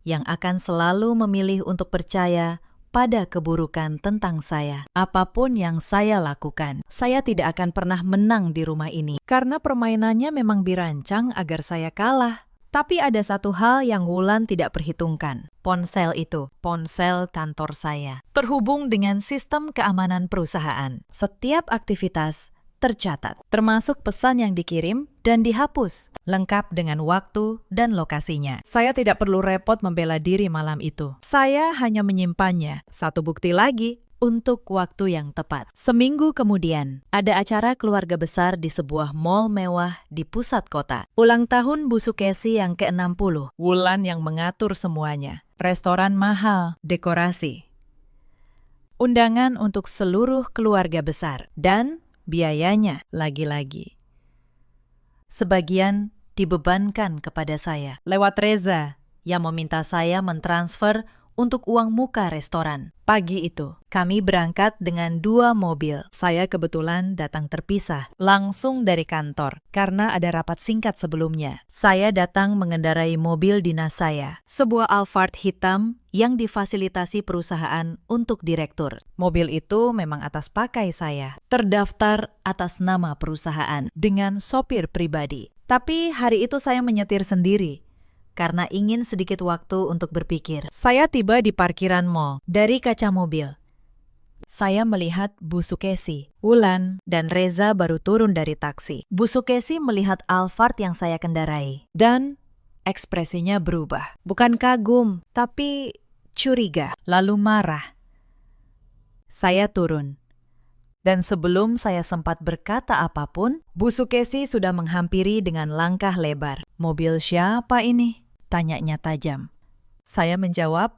yang akan selalu memilih untuk percaya pada keburukan tentang saya. Apapun yang saya lakukan, saya tidak akan pernah menang di rumah ini, karena permainannya memang dirancang agar saya kalah. Tapi ada satu hal yang Wulan tidak perhitungkan. Ponsel itu, ponsel kantor saya, terhubung dengan sistem keamanan perusahaan. Setiap aktivitas tercatat, termasuk pesan yang dikirim dan dihapus, lengkap dengan waktu dan lokasinya. Saya tidak perlu repot membela diri malam itu. Saya hanya menyimpannya. Satu bukti lagi, untuk waktu yang tepat. Seminggu kemudian, ada acara keluarga besar di sebuah mall mewah di pusat kota. Ulang tahun Bu Sukesi yang ke-60. Wulan yang mengatur semuanya. Restoran mahal, dekorasi, undangan untuk seluruh keluarga besar, dan biayanya lagi-lagi sebagian dibebankan kepada saya lewat Reza yang meminta saya mentransfer untuk uang muka restoran. Pagi itu, kami berangkat dengan 2 mobil. Saya kebetulan datang terpisah, langsung dari kantor, karena ada rapat singkat sebelumnya. Saya datang mengendarai mobil dinas saya, sebuah Alphard hitam yang difasilitasi perusahaan untuk direktur. Mobil itu memang atas pakai saya, terdaftar atas nama perusahaan dengan sopir pribadi. Tapi hari itu saya menyetir sendiri, karena ingin sedikit waktu untuk berpikir. Saya tiba di parkiran mall. Dari kaca mobil, saya melihat Bu Sukesi, Wulan, dan Reza baru turun dari taksi. Bu Sukesi melihat Alphard yang saya kendarai, dan ekspresinya berubah. Bukan kagum, tapi curiga, lalu marah. Saya turun. Dan sebelum saya sempat berkata apapun, Bu Sukesi sudah menghampiri dengan langkah lebar. "Mobil siapa ini?" tanyanya tajam. Saya menjawab,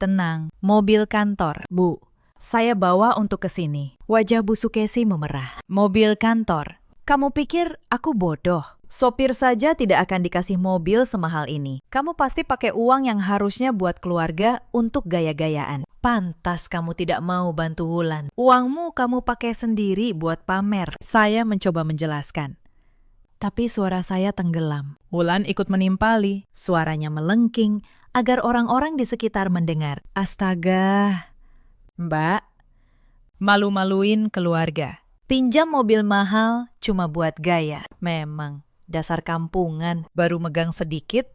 "Tenang, mobil kantor, Bu. Saya bawa untuk ke sini." Wajah Bu Sukesi memerah. "Mobil kantor? Kamu pikir aku bodoh? Sopir saja tidak akan dikasih mobil semahal ini. Kamu pasti pakai uang yang harusnya buat keluarga untuk gaya-gayaan. Pantas kamu tidak mau bantu Wulan. Uangmu kamu pakai sendiri buat pamer." Saya mencoba menjelaskan, tapi suara saya tenggelam. Wulan ikut menimpali, suaranya melengking agar orang-orang di sekitar mendengar. "Astaga, Mbak, malu-maluin keluarga. Pinjam mobil mahal cuma buat gaya. Memang, dasar kampungan, baru megang sedikit,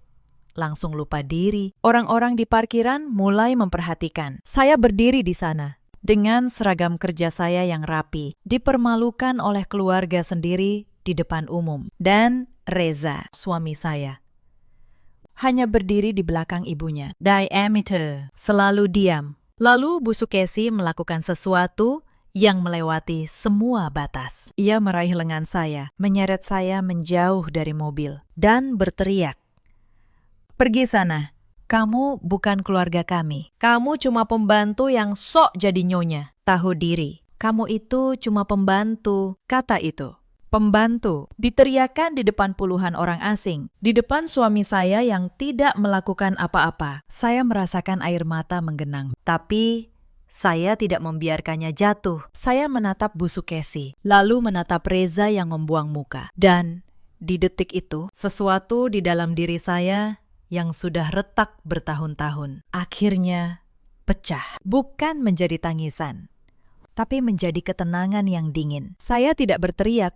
langsung lupa diri." Orang-orang di parkiran mulai memperhatikan. Saya berdiri di sana, dengan seragam kerja saya yang rapi, dipermalukan oleh keluarga sendiri di depan umum. Dan Reza, suami saya, hanya berdiri di belakang ibunya. Diameter, selalu diam. Lalu Bu Sukesi melakukan sesuatu yang melewati semua batas. Ia meraih lengan saya, menyeret saya menjauh dari mobil, dan berteriak, "Pergi sana. Kamu bukan keluarga kami. Kamu cuma pembantu yang sok jadi nyonya. Tahu diri. Kamu itu cuma pembantu." Kata itu, "pembantu," diteriakan di depan puluhan orang asing. Di depan suami saya yang tidak melakukan apa-apa. Saya merasakan air mata menggenang. Tapi saya tidak membiarkannya jatuh. Saya menatap Bu Sukesi, lalu menatap Reza yang membuang muka. Dan di detik itu, sesuatu di dalam diri saya yang sudah retak bertahun-tahun akhirnya pecah. Bukan menjadi tangisan, tapi menjadi ketenangan yang dingin. Saya tidak berteriak.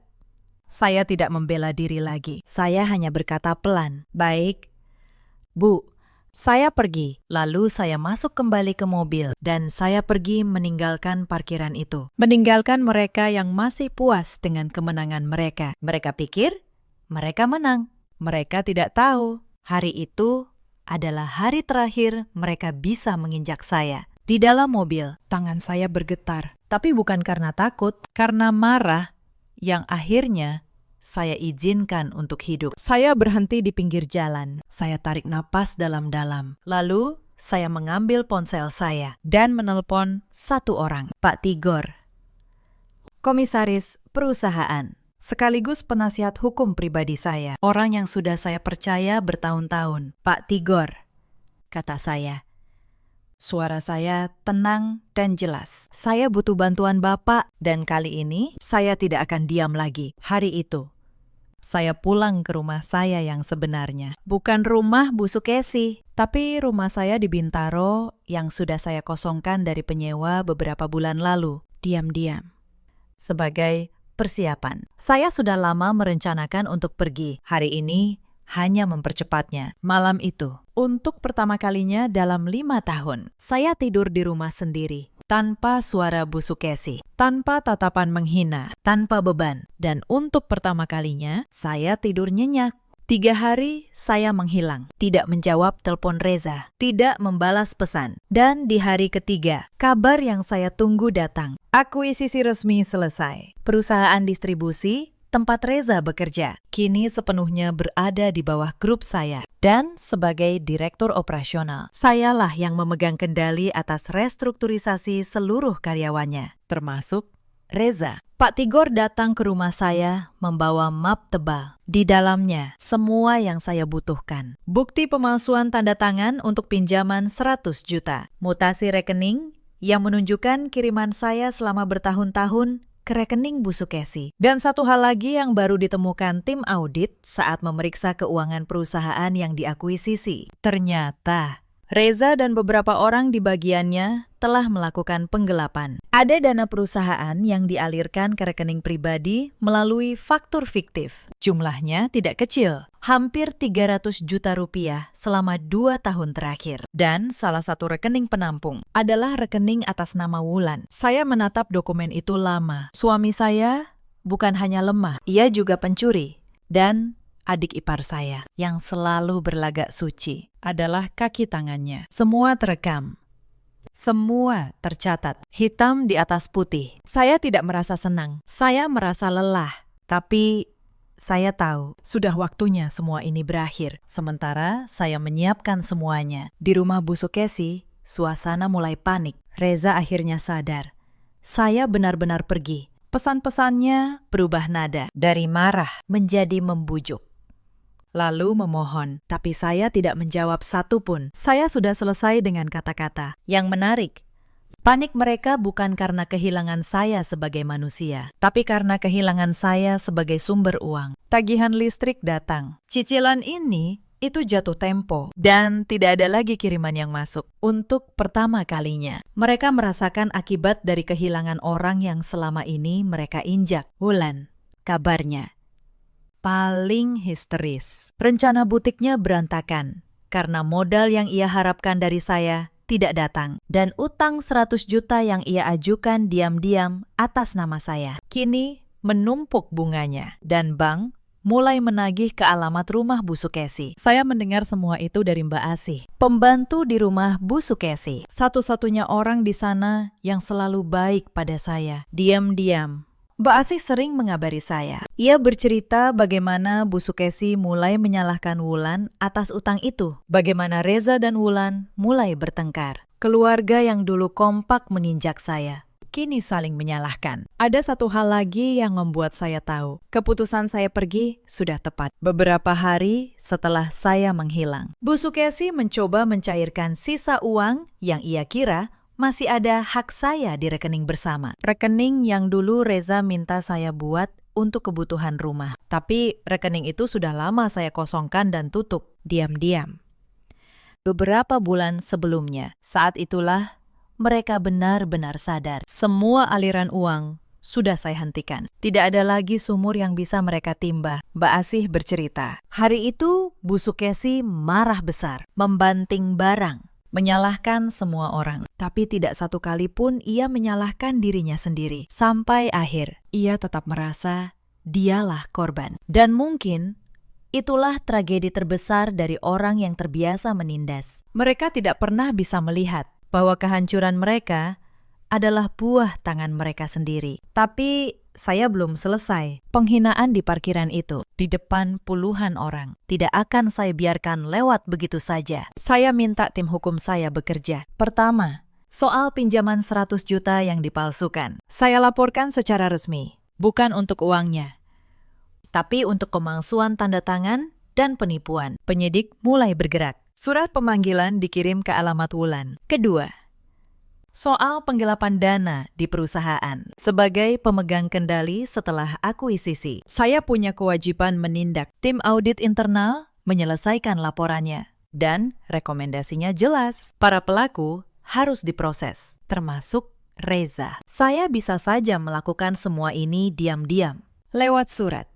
Saya tidak membela diri lagi. Saya hanya berkata pelan, "Baik, Bu, saya pergi." Lalu saya masuk kembali ke mobil dan saya pergi meninggalkan parkiran itu. Meninggalkan mereka yang masih puas dengan kemenangan mereka. Mereka pikir mereka menang. Mereka tidak tahu hari itu adalah hari terakhir mereka bisa menginjak saya. Di dalam mobil, tangan saya bergetar. Tapi bukan karena takut, karena marah yang akhirnya saya izinkan untuk hidup. Saya berhenti di pinggir jalan. Saya tarik napas dalam-dalam. Lalu, saya mengambil ponsel saya dan menelpon satu orang, Pak Tigor, komisaris perusahaan, sekaligus penasihat hukum pribadi saya. Orang yang sudah saya percaya bertahun-tahun. "Pak Tigor," kata saya. Suara saya tenang dan jelas. "Saya butuh bantuan Bapak, dan kali ini saya tidak akan diam lagi." Hari itu, saya pulang ke rumah saya yang sebenarnya. Bukan rumah Bu Sukesi, tapi rumah saya di Bintaro yang sudah saya kosongkan dari penyewa beberapa bulan lalu. Diam-diam. Sebagai persiapan. Saya sudah lama merencanakan untuk pergi. Hari ini hanya mempercepatnya. Malam itu, untuk pertama kalinya dalam 5 tahun, saya tidur di rumah sendiri. Tanpa suara Bu Sukesi, tanpa tatapan menghina, tanpa beban. Dan untuk pertama kalinya, saya tidur nyenyak. 3 hari saya menghilang, tidak menjawab telepon Reza, tidak membalas pesan. Dan di hari ketiga, kabar yang saya tunggu datang. Akuisisi resmi selesai. Perusahaan distribusi tempat Reza bekerja kini sepenuhnya berada di bawah grup saya. Dan sebagai direktur operasional, sayalah yang memegang kendali atas restrukturisasi seluruh karyawannya, termasuk Reza. Pak Tigor datang ke rumah saya membawa map tebal. Di dalamnya, semua yang saya butuhkan. Bukti pemalsuan tanda tangan untuk pinjaman 100 juta. Mutasi rekening yang menunjukkan kiriman saya selama bertahun-tahun ke rekening Bu Sukesi. Dan satu hal lagi yang baru ditemukan tim audit saat memeriksa keuangan perusahaan yang diakuisisi. Ternyata Reza dan beberapa orang di bagiannya telah melakukan penggelapan. Ada dana perusahaan yang dialirkan ke rekening pribadi melalui faktur fiktif. Jumlahnya tidak kecil, hampir 300 juta rupiah selama 2 tahun terakhir. Dan salah satu rekening penampung adalah rekening atas nama Wulan. Saya menatap dokumen itu lama. Suami saya bukan hanya lemah, ia juga pencuri. Dan adik ipar saya yang selalu berlagak suci adalah kaki tangannya. Semua terekam. Semua tercatat. Hitam di atas putih. Saya tidak merasa senang. Saya merasa lelah. Tapi saya tahu sudah waktunya semua ini berakhir. Sementara saya menyiapkan semuanya. Di rumah Bu Sukesi, suasana mulai panik. Reza akhirnya sadar. Saya benar-benar pergi. Pesan-pesannya berubah nada. Dari marah menjadi membujuk. Lalu memohon, tapi saya tidak menjawab satu pun. Saya sudah selesai dengan kata-kata. Yang menarik, panik mereka bukan karena kehilangan saya sebagai manusia, tapi karena kehilangan saya sebagai sumber uang. Tagihan listrik datang. Cicilan ini itu jatuh tempo dan tidak ada lagi kiriman yang masuk. Untuk pertama kalinya, mereka merasakan akibat dari kehilangan orang yang selama ini mereka injak. Wulan, kabarnya paling histeris. Rencana butiknya berantakan karena modal yang ia harapkan dari saya tidak datang dan utang 100 juta yang ia ajukan diam-diam atas nama saya kini menumpuk bunganya dan bank mulai menagih ke alamat rumah Bu Sukesi. Saya mendengar semua itu dari Mbak Asih, pembantu di rumah Bu Sukesi. Satu-satunya orang di sana yang selalu baik pada saya. Diam-diam Mbak Asih sering mengabari saya. Ia bercerita bagaimana Bu Sukesi mulai menyalahkan Wulan atas utang itu. Bagaimana Reza dan Wulan mulai bertengkar. Keluarga yang dulu kompak meninjak saya kini saling menyalahkan. Ada satu hal lagi yang membuat saya tahu. Keputusan saya pergi sudah tepat. Beberapa hari setelah saya menghilang, Bu Sukesi mencoba mencairkan sisa uang yang ia kira masih ada hak saya di rekening bersama. Rekening yang dulu Reza minta saya buat untuk kebutuhan rumah. Tapi rekening itu sudah lama saya kosongkan dan tutup diam-diam. Beberapa bulan sebelumnya, saat itulah mereka benar-benar sadar. Semua aliran uang sudah saya hentikan. Tidak ada lagi sumur yang bisa mereka timba. Mbak Asih bercerita, hari itu Bu Sukesi marah besar, membanting barang, menyalahkan semua orang. Tapi tidak satu kali pun ia menyalahkan dirinya sendiri. Sampai akhir, ia tetap merasa dialah korban. Dan mungkin itulah tragedi terbesar dari orang yang terbiasa menindas. Mereka tidak pernah bisa melihat bahwa kehancuran mereka adalah buah tangan mereka sendiri. Tapi saya belum selesai. Penghinaan di parkiran itu, di depan puluhan orang, tidak akan saya biarkan lewat begitu saja. Saya minta tim hukum saya bekerja. Pertama, soal pinjaman 100 juta yang dipalsukan. Saya laporkan secara resmi, bukan untuk uangnya, tapi untuk pemalsuan tanda tangan dan penipuan. Penyidik mulai bergerak. Surat pemanggilan dikirim ke alamat Wulan. Kedua, soal penggelapan dana di perusahaan. Sebagai pemegang kendali setelah akuisisi, saya punya kewajiban menindak. Tim audit internal menyelesaikan laporannya. Dan rekomendasinya jelas. Para pelaku harus diproses, termasuk Reza. Saya bisa saja melakukan semua ini diam-diam, lewat surat,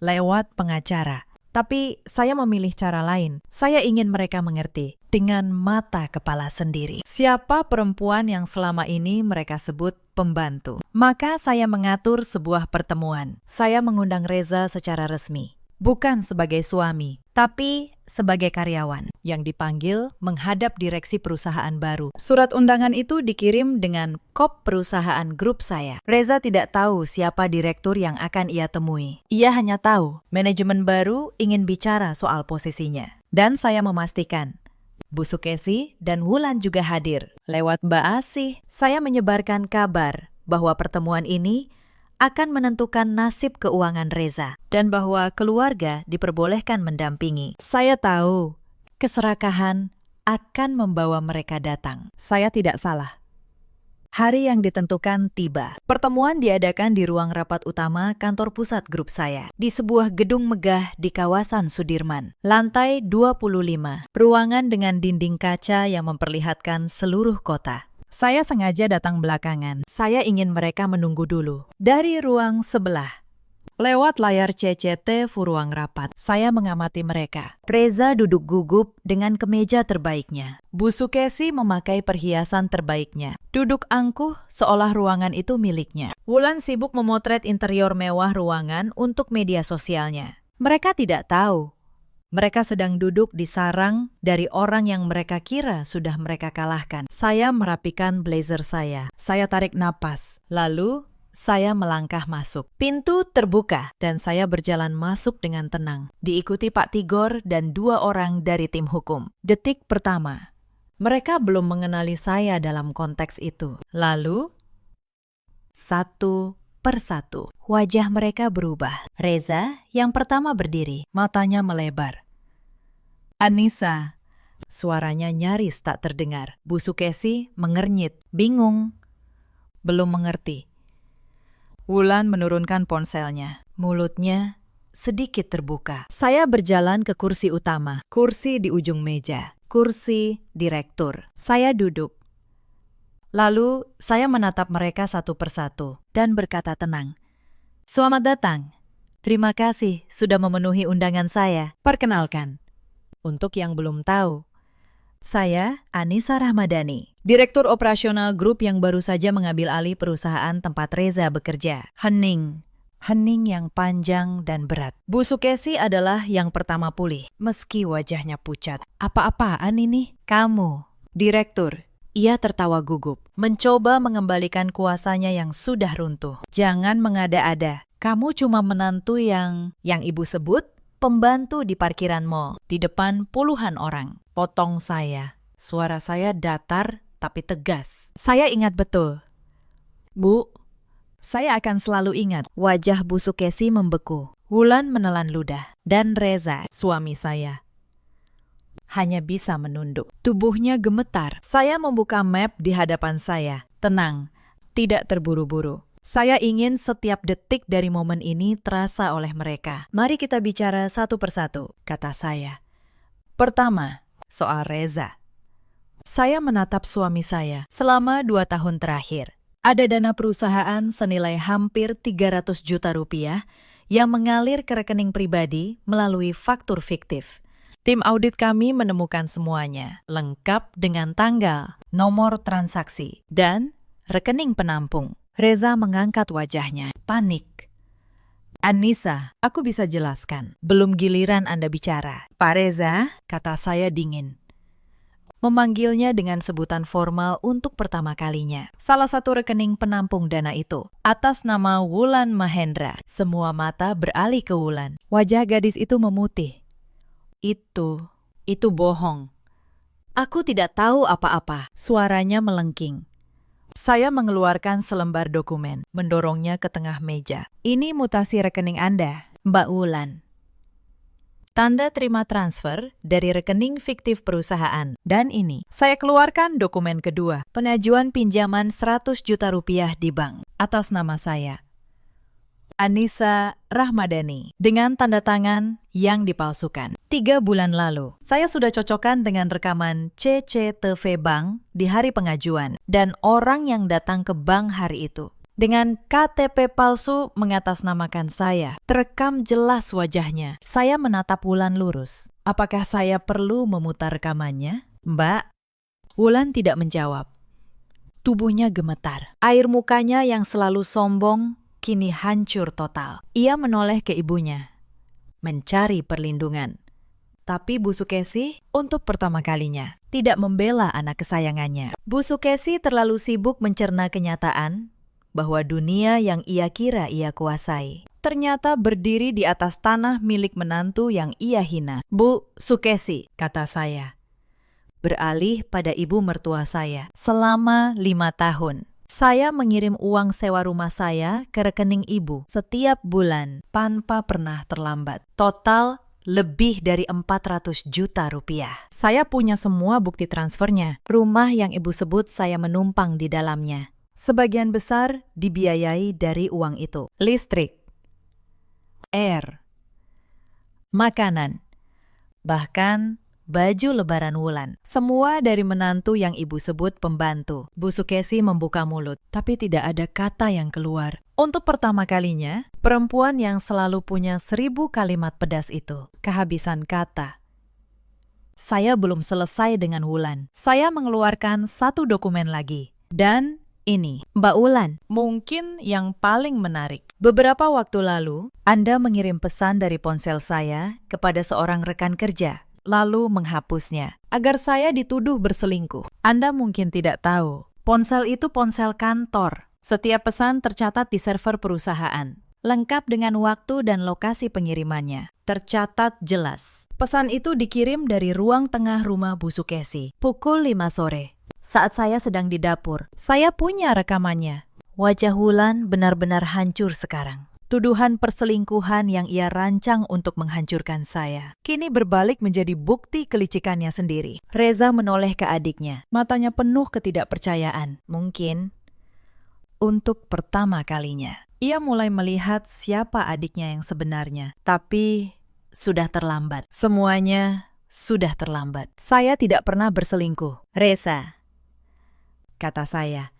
lewat pengacara. Tapi saya memilih cara lain. Saya ingin mereka mengerti dengan mata kepala sendiri siapa perempuan yang selama ini mereka sebut pembantu. Maka saya mengatur sebuah pertemuan. Saya mengundang Reza secara resmi. Bukan sebagai suami, tapi sebagai karyawan yang dipanggil menghadap direksi perusahaan baru. Surat undangan itu dikirim dengan kop perusahaan grup saya. Reza tidak tahu siapa direktur yang akan ia temui. Ia hanya tahu manajemen baru ingin bicara soal posisinya. Dan saya memastikan Bu Sukesi dan Wulan juga hadir. Lewat Mbak Asih, saya menyebarkan kabar bahwa pertemuan ini akan menentukan nasib keuangan Reza dan bahwa keluarga diperbolehkan mendampingi. Saya tahu keserakahan akan membawa mereka datang. Saya tidak salah. Hari yang ditentukan tiba. Pertemuan diadakan di ruang rapat utama kantor pusat grup saya, di sebuah gedung megah di kawasan Sudirman. Lantai 25, ruangan dengan dinding kaca yang memperlihatkan seluruh kota. Saya sengaja datang belakangan. Saya ingin mereka menunggu dulu. Dari ruang sebelah, lewat layar CCTV ruang rapat, saya mengamati mereka. Reza duduk gugup dengan kemeja terbaiknya. Bu Sukesi memakai perhiasan terbaiknya. Duduk angkuh seolah ruangan itu miliknya. Wulan sibuk memotret interior mewah ruangan untuk media sosialnya. Mereka tidak tahu. Mereka sedang duduk di sarang dari orang yang mereka kira sudah mereka kalahkan. Saya merapikan blazer saya. Saya tarik napas. Lalu saya melangkah masuk. Pintu terbuka dan saya berjalan masuk dengan tenang. Diikuti Pak Tigor dan 2 orang dari tim hukum. Detik pertama, mereka belum mengenali saya dalam konteks itu. Lalu, satu persatu, wajah mereka berubah. Reza yang pertama berdiri, matanya melebar. Anissa, suaranya nyaris tak terdengar. Bu Sukesi mengernyit, bingung, belum mengerti. Wulan menurunkan ponselnya. Mulutnya sedikit terbuka. Saya berjalan ke kursi utama. Kursi di ujung meja. Kursi direktur. Saya duduk. Lalu saya menatap mereka satu persatu dan berkata tenang. Selamat datang. Terima kasih sudah memenuhi undangan saya. Perkenalkan. Untuk yang belum tahu, saya Anissa Rahmadani, Direktur Operasional grup yang baru saja mengambil alih perusahaan tempat Reza bekerja. Hening yang panjang dan berat. Bu Sukesi adalah yang pertama pulih, meski wajahnya pucat. Apa-apaan ini? Kamu, Direktur. Ia tertawa gugup, mencoba mengembalikan kuasanya yang sudah runtuh. Jangan mengada-ada. Kamu cuma menantu yang ibu sebut pembantu di parkiran mall, di depan puluhan orang. Potong saya. Suara saya datar tapi tegas. Saya ingat betul. Bu, saya akan selalu ingat. Wajah Bu Sukesi membeku. Wulan menelan ludah. Dan Reza, suami saya, hanya bisa menunduk. Tubuhnya gemetar. Saya membuka map di hadapan saya. Tenang, tidak terburu-buru. Saya ingin setiap detik dari momen ini terasa oleh mereka. Mari kita bicara satu persatu, kata saya. Pertama, soal Reza. Saya menatap suami saya. Selama 2 tahun terakhir, ada dana perusahaan senilai hampir 300 juta rupiah yang mengalir ke rekening pribadi melalui faktur fiktif. Tim audit kami menemukan semuanya, lengkap dengan tanggal, nomor transaksi, dan rekening penampung. Reza mengangkat wajahnya, panik. Anissa, aku bisa jelaskan. Belum giliran Anda bicara. Pak Reza, kata saya dingin. Memanggilnya dengan sebutan formal untuk pertama kalinya. Salah satu rekening penampung dana itu, atas nama Wulan Mahendra. Semua mata beralih ke Wulan. Wajah gadis itu memutih. Itu bohong. Aku tidak tahu apa-apa. Suaranya melengking. Saya mengeluarkan selembar dokumen, mendorongnya ke tengah meja. Ini mutasi rekening Anda, Mbak Wulan. Tanda terima transfer dari rekening fiktif perusahaan. Dan ini, saya keluarkan dokumen kedua, pengajuan pinjaman 100 juta rupiah di bank, atas nama saya, Anissa Rahmadani, dengan tanda tangan yang dipalsukan. 3 bulan lalu, saya sudah cocokkan dengan rekaman CCTV bank di hari pengajuan dan orang yang datang ke bank hari itu. Dengan KTP palsu mengatasnamakan saya, terekam jelas wajahnya. Saya menatap Wulan lurus. Apakah saya perlu memutar rekamannya, Mbak? Wulan tidak menjawab. Tubuhnya gemetar. Air mukanya yang selalu sombong kini hancur total. Ia menoleh ke ibunya, mencari perlindungan. Tapi Bu Sukesi, untuk pertama kalinya, tidak membela anak kesayangannya. Bu Sukesi terlalu sibuk mencerna kenyataan bahwa dunia yang ia kira ia kuasai ternyata berdiri di atas tanah milik menantu yang ia hina. Bu Sukesi, kata saya, beralih pada ibu mertua saya selama 5 tahun. Saya mengirim uang sewa rumah saya ke rekening ibu setiap bulan tanpa pernah terlambat. Total lebih dari 400 juta rupiah. Saya punya semua bukti transfernya. Rumah yang ibu sebut saya menumpang di dalamnya. Sebagian besar dibiayai dari uang itu. Listrik, air, makanan, bahkan baju lebaran Wulan. Semua dari menantu yang ibu sebut pembantu. Bu Sukesi membuka mulut, tapi tidak ada kata yang keluar. Untuk pertama kalinya, perempuan yang selalu punya 1000 kalimat pedas itu kehabisan kata. Saya belum selesai dengan Wulan. Saya mengeluarkan satu dokumen lagi. Dan ini, Mbak Wulan, mungkin yang paling menarik. Beberapa waktu lalu, Anda mengirim pesan dari ponsel saya kepada seorang rekan kerja, lalu menghapusnya, agar saya dituduh berselingkuh. Anda mungkin tidak tahu, ponsel itu ponsel kantor. Setiap pesan tercatat di server perusahaan, lengkap dengan waktu dan lokasi pengirimannya. Tercatat jelas. Pesan itu dikirim dari ruang tengah rumah Bu Sukesi, pukul 5 sore. Saat saya sedang di dapur, saya punya rekamannya. Wajah Wulan benar-benar hancur sekarang. Tuduhan perselingkuhan yang ia rancang untuk menghancurkan saya kini berbalik menjadi bukti kelicikannya sendiri. Reza menoleh ke adiknya, matanya penuh ketidakpercayaan. Mungkin untuk pertama kalinya, ia mulai melihat siapa adiknya yang sebenarnya. Tapi sudah terlambat. Semuanya sudah terlambat. Saya tidak pernah berselingkuh. Reza, kata saya,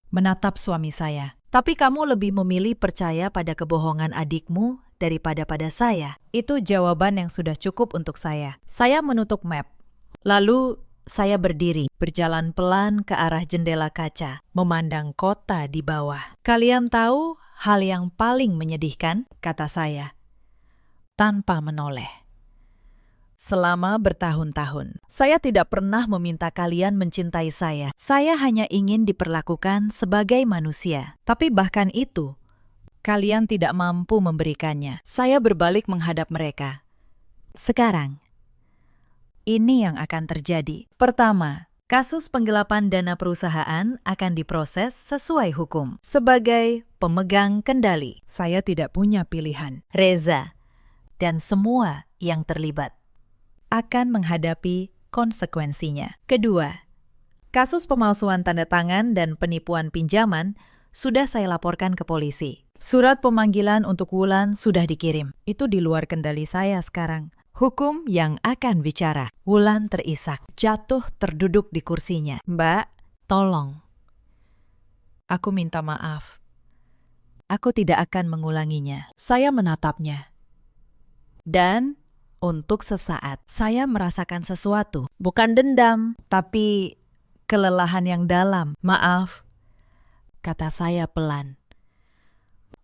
menatap suami saya. Tapi kamu lebih memilih percaya pada kebohongan adikmu daripada pada saya. Itu jawaban yang sudah cukup untuk saya. Saya menutup map. Lalu saya berdiri, berjalan pelan ke arah jendela kaca, memandang kota di bawah. Kalian tahu hal yang paling menyedihkan? Kata saya, tanpa menoleh. Selama bertahun-tahun, saya tidak pernah meminta kalian mencintai saya. Saya hanya ingin diperlakukan sebagai manusia. Tapi bahkan itu, kalian tidak mampu memberikannya. Saya berbalik menghadap mereka. Sekarang, ini yang akan terjadi. Pertama, kasus penggelapan dana perusahaan akan diproses sesuai hukum. Sebagai pemegang kendali, saya tidak punya pilihan. Reza dan semua yang terlibat akan menghadapi konsekuensinya. Kedua, kasus pemalsuan tanda tangan dan penipuan pinjaman sudah saya laporkan ke polisi. Surat pemanggilan untuk Wulan sudah dikirim. Itu di luar kendali saya sekarang. Hukum yang akan bicara. Wulan terisak, jatuh terduduk di kursinya. Mbak, tolong. Aku minta maaf. Aku tidak akan mengulanginya. Saya menatapnya. Dan untuk sesaat, saya merasakan sesuatu. Bukan dendam, tapi kelelahan yang dalam. Maaf, kata saya pelan.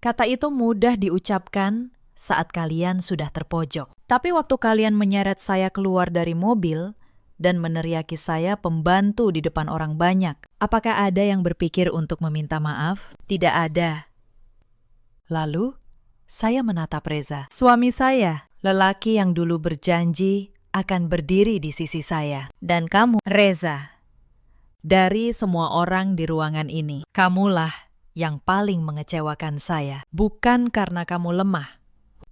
Kata itu mudah diucapkan saat kalian sudah terpojok. Tapi waktu kalian menyeret saya keluar dari mobil dan meneriaki saya pembantu di depan orang banyak, apakah ada yang berpikir untuk meminta maaf? Tidak ada. Lalu, saya menatap Reza, suami saya, lelaki yang dulu berjanji akan berdiri di sisi saya. Dan kamu, Reza, dari semua orang di ruangan ini, kamulah yang paling mengecewakan saya. Bukan karena kamu lemah,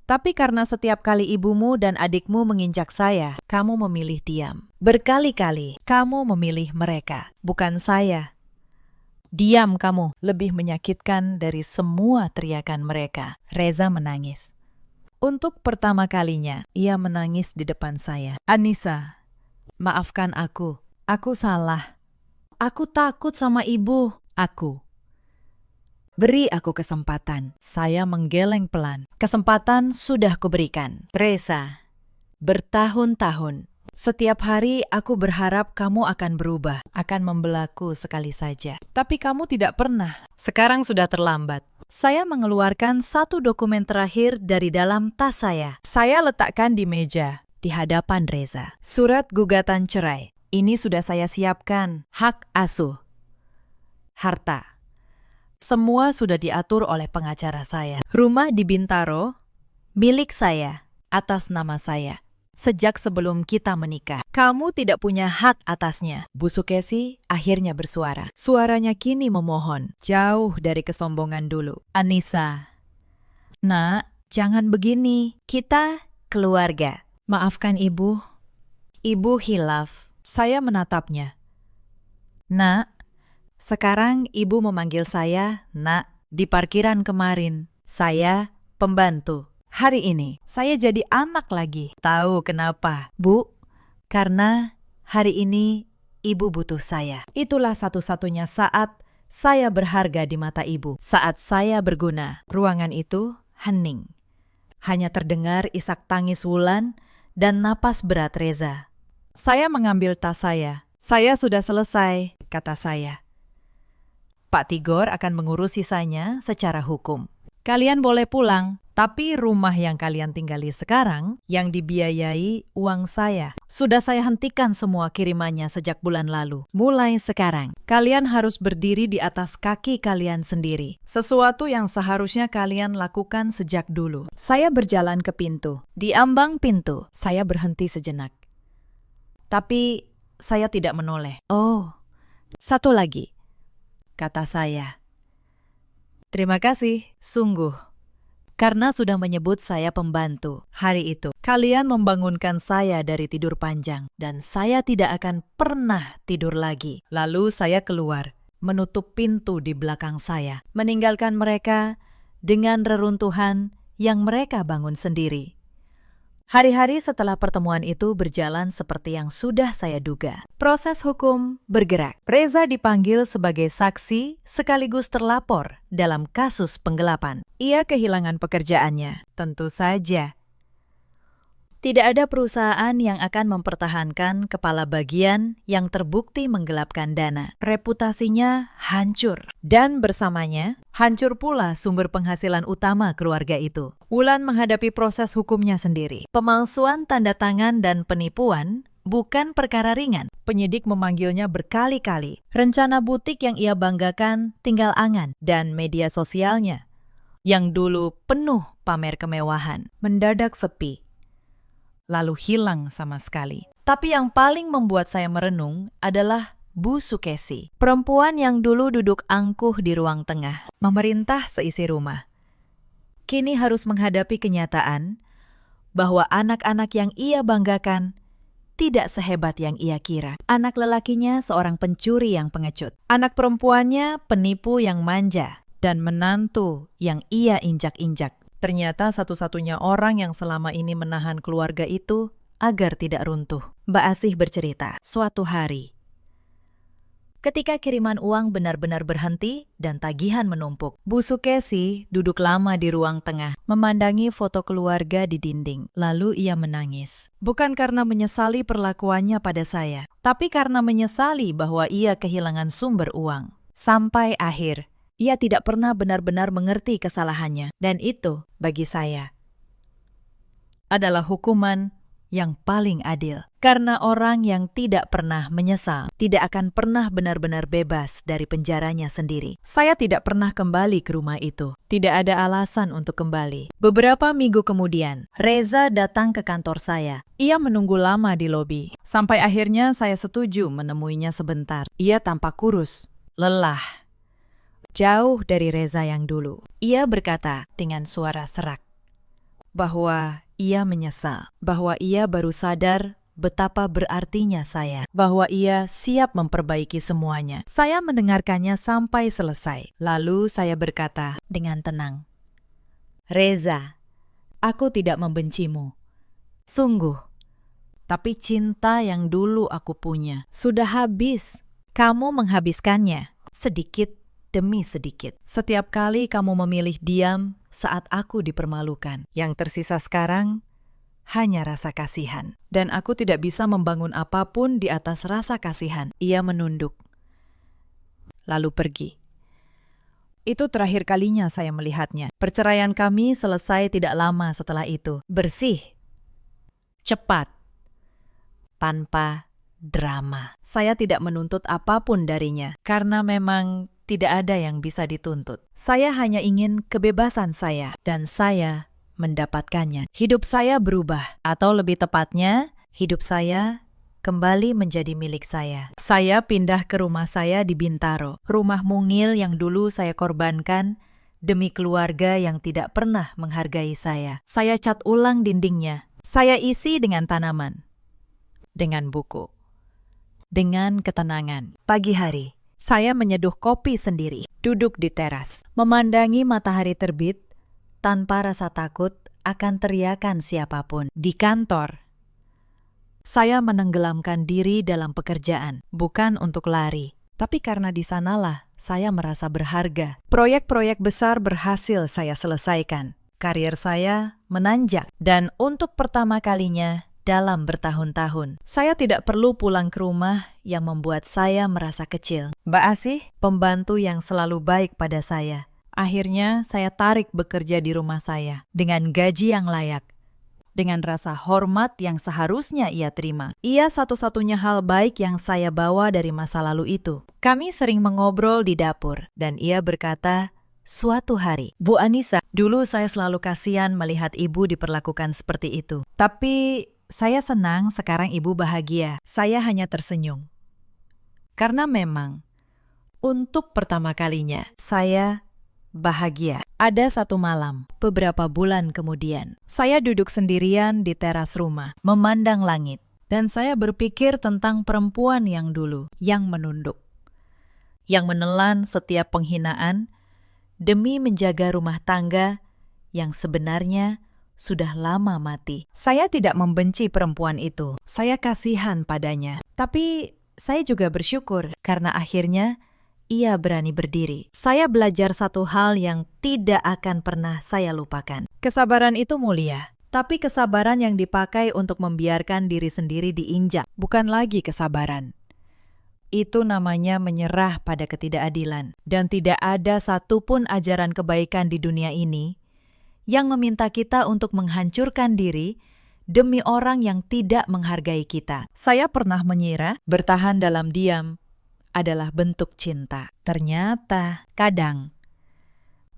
tapi karena setiap kali ibumu dan adikmu menginjak saya, kamu memilih diam. Berkali-kali kamu memilih mereka, bukan saya. Diam kamu, lebih menyakitkan dari semua teriakan mereka. Reza menangis. Untuk pertama kalinya, ia menangis di depan saya. Anissa, maafkan aku. Aku salah. Aku takut sama ibu. Aku. Beri aku kesempatan. Saya menggeleng pelan. Kesempatan sudah kuberikan. Reza, bertahun-tahun. Setiap hari aku berharap kamu akan berubah, akan membelaku sekali saja. Tapi kamu tidak pernah. Sekarang sudah terlambat. Saya mengeluarkan satu dokumen terakhir dari dalam tas saya. Saya letakkan di meja, di hadapan Reza. Surat gugatan cerai. Ini sudah saya siapkan. Hak asuh. Harta. Semua sudah diatur oleh pengacara saya. Rumah di Bintaro, milik saya, atas nama saya. sejak sebelum kita menikah. Kamu tidak punya hak atasnya. Bu Sukesi akhirnya bersuara. Suaranya kini memohon, jauh dari kesombongan dulu. Anissa, nak, jangan begini. Kita keluarga. Maafkan ibu. Ibu hilaf. Saya menatapnya. Nak, sekarang ibu memanggil saya nak. Di parkiran kemarin, saya pembantu. Hari ini, saya jadi anak lagi. Tahu kenapa? Bu, karena hari ini ibu butuh saya. Itulah satu-satunya saat saya berharga di mata ibu. Saat saya berguna, ruangan itu hening. Hanya terdengar isak tangis Wulan dan napas berat Reza. Saya mengambil tas saya. Saya sudah selesai, kata saya. Pak Tigor akan mengurus sisanya secara hukum. Kalian boleh pulang, tapi rumah yang kalian tinggali sekarang yang dibiayai uang saya. Sudah saya hentikan semua kirimannya sejak bulan lalu. Mulai sekarang, kalian harus berdiri di atas kaki kalian sendiri. Sesuatu yang seharusnya kalian lakukan sejak dulu. Saya berjalan ke pintu. Di ambang pintu, saya berhenti sejenak. Tapi saya tidak menoleh. Oh, satu lagi, kata saya. Terima kasih, sungguh. Karena sudah menyebut saya pembantu hari itu. Kalian membangunkan saya dari tidur panjang. Dan saya tidak akan pernah tidur lagi. Lalu saya keluar, menutup pintu di belakang saya. Meninggalkan mereka dengan reruntuhan yang mereka bangun sendiri. Hari-hari setelah pertemuan itu berjalan seperti yang sudah saya duga. Proses hukum bergerak. Reza dipanggil sebagai saksi sekaligus terlapor dalam kasus penggelapan. Ia kehilangan pekerjaannya, tentu saja. Tidak ada perusahaan yang akan mempertahankan kepala bagian yang terbukti menggelapkan dana. Reputasinya hancur. Dan bersamanya, hancur pula sumber penghasilan utama keluarga itu. Wulan menghadapi proses hukumnya sendiri. Pemalsuan tanda tangan dan penipuan bukan perkara ringan. Penyidik memanggilnya berkali-kali. Rencana butik yang ia banggakan tinggal angan. Dan media sosialnya, yang dulu penuh pamer kemewahan, mendadak sepi. Lalu hilang sama sekali. Tapi yang paling membuat saya merenung adalah Bu Sukesi, perempuan yang dulu duduk angkuh di ruang tengah, memerintah seisi rumah. Kini harus menghadapi kenyataan bahwa anak-anak yang ia banggakan tidak sehebat yang ia kira. Anak lelakinya seorang pencuri yang pengecut. Anak perempuannya penipu yang manja. Dan menantu yang ia injak-injak. Ternyata satu-satunya orang yang selama ini menahan keluarga itu agar tidak runtuh. Mbak Asih bercerita, suatu hari, ketika kiriman uang benar-benar berhenti dan tagihan menumpuk, Bu Sukesi duduk lama di ruang tengah, memandangi foto keluarga di dinding. Lalu ia menangis. Bukan karena menyesali perlakuannya pada saya, tapi karena menyesali bahwa ia kehilangan sumber uang. Sampai akhir, ia tidak pernah benar-benar mengerti kesalahannya. Dan itu, bagi saya, adalah hukuman yang paling adil. Karena orang yang tidak pernah menyesal, tidak akan pernah benar-benar bebas dari penjaranya sendiri. Saya tidak pernah kembali ke rumah itu. Tidak ada alasan untuk kembali. Beberapa minggu kemudian, Reza datang ke kantor saya. Ia menunggu lama di lobi. Sampai akhirnya saya setuju menemuinya sebentar. Ia tampak kurus, lelah. Jauh dari Reza yang dulu. Ia berkata dengan suara serak bahwa ia menyesal, bahwa ia baru sadar betapa berartinya saya, bahwa ia siap memperbaiki semuanya. Saya mendengarkannya sampai selesai. Lalu saya berkata dengan tenang, Reza, aku tidak membencimu. Sungguh. Tapi cinta yang dulu aku punya sudah habis. Kamu menghabiskannya sedikit demi sedikit. Setiap kali kamu memilih diam saat aku dipermalukan, yang tersisa sekarang hanya rasa kasihan. Dan aku tidak bisa membangun apapun di atas rasa kasihan. Ia menunduk, lalu pergi. Itu terakhir kalinya saya melihatnya. Perceraian kami selesai tidak lama setelah itu. Bersih, cepat, tanpa drama. Saya tidak menuntut apapun darinya, karena memang tidak ada yang bisa dituntut. Saya hanya ingin kebebasan saya, dan saya mendapatkannya. Hidup saya berubah, atau lebih tepatnya, hidup saya kembali menjadi milik saya. Saya pindah ke rumah saya di Bintaro, rumah mungil yang dulu saya korbankan demi keluarga yang tidak pernah menghargai saya. Saya cat ulang dindingnya. Saya isi dengan tanaman, dengan buku, dengan ketenangan. Pagi hari, saya menyeduh kopi sendiri, duduk di teras, memandangi matahari terbit tanpa rasa takut akan teriakan siapapun. Di kantor, saya menenggelamkan diri dalam pekerjaan, bukan untuk lari, tapi karena di sanalah saya merasa berharga. Proyek-proyek besar berhasil saya selesaikan. Karier saya menanjak, dan untuk pertama kalinya dalam bertahun-tahun, saya tidak perlu pulang ke rumah yang membuat saya merasa kecil. Mbak Asih, pembantu yang selalu baik pada saya, akhirnya saya tarik bekerja di rumah saya dengan gaji yang layak, dengan rasa hormat yang seharusnya ia terima. Ia satu-satunya hal baik yang saya bawa dari masa lalu itu. Kami sering mengobrol di dapur, dan ia berkata, suatu hari, Bu Anissa, dulu saya selalu kasihan melihat ibu diperlakukan seperti itu. Tapi saya senang sekarang ibu bahagia. Saya hanya tersenyum. Karena memang, untuk pertama kalinya, saya bahagia. Ada satu malam, beberapa bulan kemudian, saya duduk sendirian di teras rumah, memandang langit. Dan saya berpikir tentang perempuan yang dulu, yang menunduk, yang menelan setiap penghinaan demi menjaga rumah tangga yang sebenarnya sudah lama mati. Saya tidak membenci perempuan itu. Saya kasihan padanya. Tapi saya juga bersyukur karena akhirnya ia berani berdiri. Saya belajar satu hal yang tidak akan pernah saya lupakan. Kesabaran itu mulia, tapi kesabaran yang dipakai untuk membiarkan diri sendiri diinjak bukan lagi kesabaran. Itu namanya menyerah pada ketidakadilan. Dan tidak ada satupun ajaran kebaikan di dunia ini yang meminta kita untuk menghancurkan diri demi orang yang tidak menghargai kita. Saya pernah mengira bertahan dalam diam adalah bentuk cinta. Ternyata kadang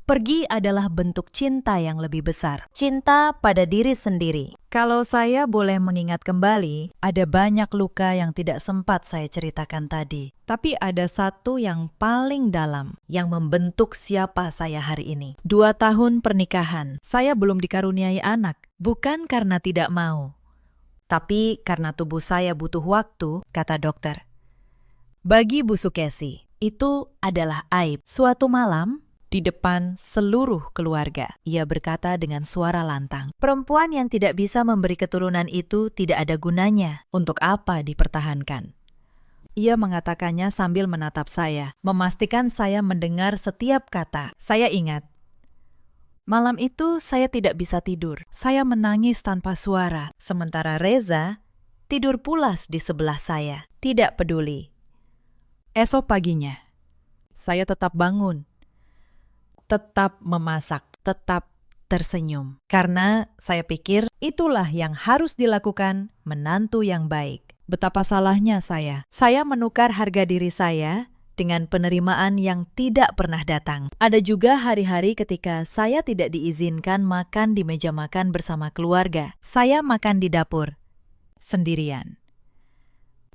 pergi adalah bentuk cinta yang lebih besar. Cinta pada diri sendiri. Kalau saya boleh mengingat kembali, ada banyak luka yang tidak sempat saya ceritakan tadi. Tapi ada satu yang paling dalam, yang membentuk siapa saya hari ini. 2 tahun pernikahan, saya belum dikaruniai anak. Bukan karena tidak mau, tapi karena tubuh saya butuh waktu, kata dokter. Bagi Bu Sukesi, itu adalah aib. Suatu malam, di depan seluruh keluarga, ia berkata dengan suara lantang, perempuan yang tidak bisa memberi keturunan itu tidak ada gunanya. Untuk apa dipertahankan? Ia mengatakannya sambil menatap saya, memastikan saya mendengar setiap kata. Saya ingat, malam itu saya tidak bisa tidur. Saya menangis tanpa suara, sementara Reza tidur pulas di sebelah saya. Tidak peduli. Esok paginya, saya tetap bangun, tetap memasak, tetap tersenyum. Karena saya pikir itulah yang harus dilakukan menantu yang baik. Betapa salahnya saya. Saya menukar harga diri saya dengan penerimaan yang tidak pernah datang. Ada juga hari-hari ketika saya tidak diizinkan makan di meja makan bersama keluarga. Saya makan di dapur, sendirian,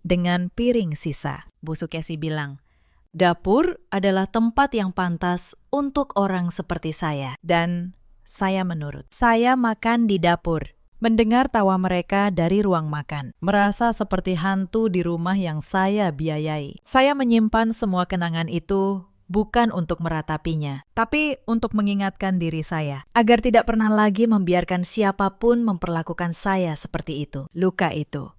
dengan piring sisa. Bu Sukesi bilang, dapur adalah tempat yang pantas untuk orang seperti saya. Dan saya menurut. Saya makan di dapur, mendengar tawa mereka dari ruang makan, merasa seperti hantu di rumah yang saya biayai. Saya menyimpan semua kenangan itu bukan untuk meratapinya, tapi untuk mengingatkan diri saya, agar tidak pernah lagi membiarkan siapapun memperlakukan saya seperti itu. Luka itu,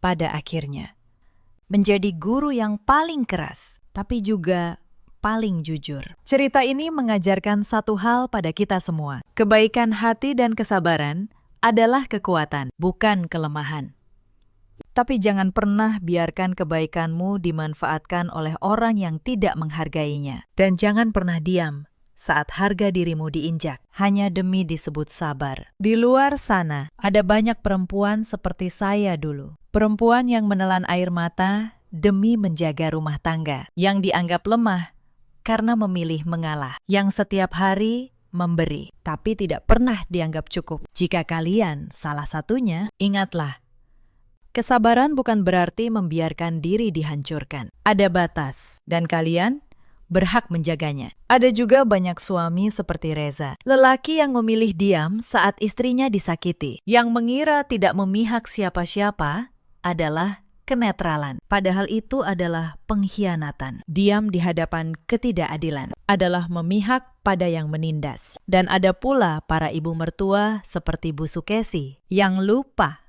pada akhirnya, menjadi guru yang paling keras, tapi juga paling jujur. Cerita ini mengajarkan satu hal pada kita semua. Kebaikan hati dan kesabaran adalah kekuatan, bukan kelemahan. Tapi jangan pernah biarkan kebaikanmu dimanfaatkan oleh orang yang tidak menghargainya. Dan jangan pernah diam saat harga dirimu diinjak, hanya demi disebut sabar. Di luar sana, ada banyak perempuan seperti saya dulu. Perempuan yang menelan air mata demi menjaga rumah tangga, yang dianggap lemah karena memilih mengalah, yang setiap hari memberi, tapi tidak pernah dianggap cukup. Jika kalian salah satunya, ingatlah, kesabaran bukan berarti membiarkan diri dihancurkan. Ada batas, dan kalian berhak menjaganya. Ada juga banyak suami seperti Reza, lelaki yang memilih diam saat istrinya disakiti, yang mengira tidak memihak siapa-siapa adalah kenetralan. Padahal itu adalah pengkhianatan. Diam di hadapan ketidakadilan adalah memihak pada yang menindas. Dan ada pula para ibu mertua seperti Bu Sukesi yang lupa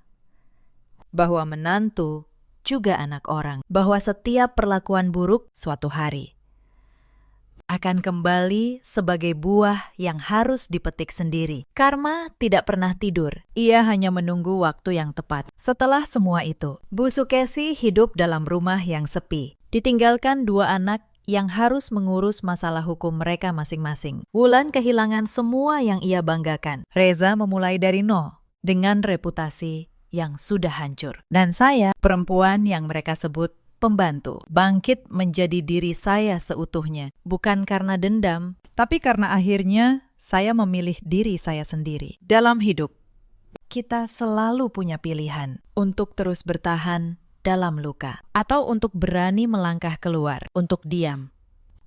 bahwa menantu juga anak orang, bahwa setiap perlakuan buruk suatu hari akan kembali sebagai buah yang harus dipetik sendiri. Karma tidak pernah tidur, ia hanya menunggu waktu yang tepat. Setelah semua itu, Bu Sukesi hidup dalam rumah yang sepi, ditinggalkan 2 anak yang harus mengurus masalah hukum mereka masing-masing. Wulan kehilangan semua yang ia banggakan. Reza memulai dari nol, dengan reputasi yang sudah hancur. Dan saya, perempuan yang mereka sebut pembantu, bangkit menjadi diri saya seutuhnya. Bukan karena dendam, tapi karena akhirnya saya memilih diri saya sendiri. Dalam hidup, kita selalu punya pilihan untuk terus bertahan dalam luka, atau untuk berani melangkah keluar, untuk diam,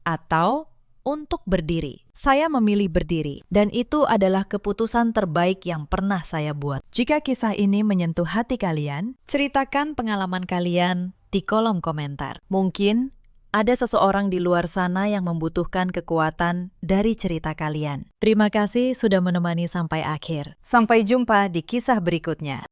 atau untuk berdiri. Saya memilih berdiri, dan itu adalah keputusan terbaik yang pernah saya buat. Jika kisah ini menyentuh hati kalian, ceritakan pengalaman kalian di kolom komentar. Mungkin ada seseorang di luar sana yang membutuhkan kekuatan dari cerita kalian. Terima kasih sudah menemani sampai akhir. Sampai jumpa di kisah berikutnya.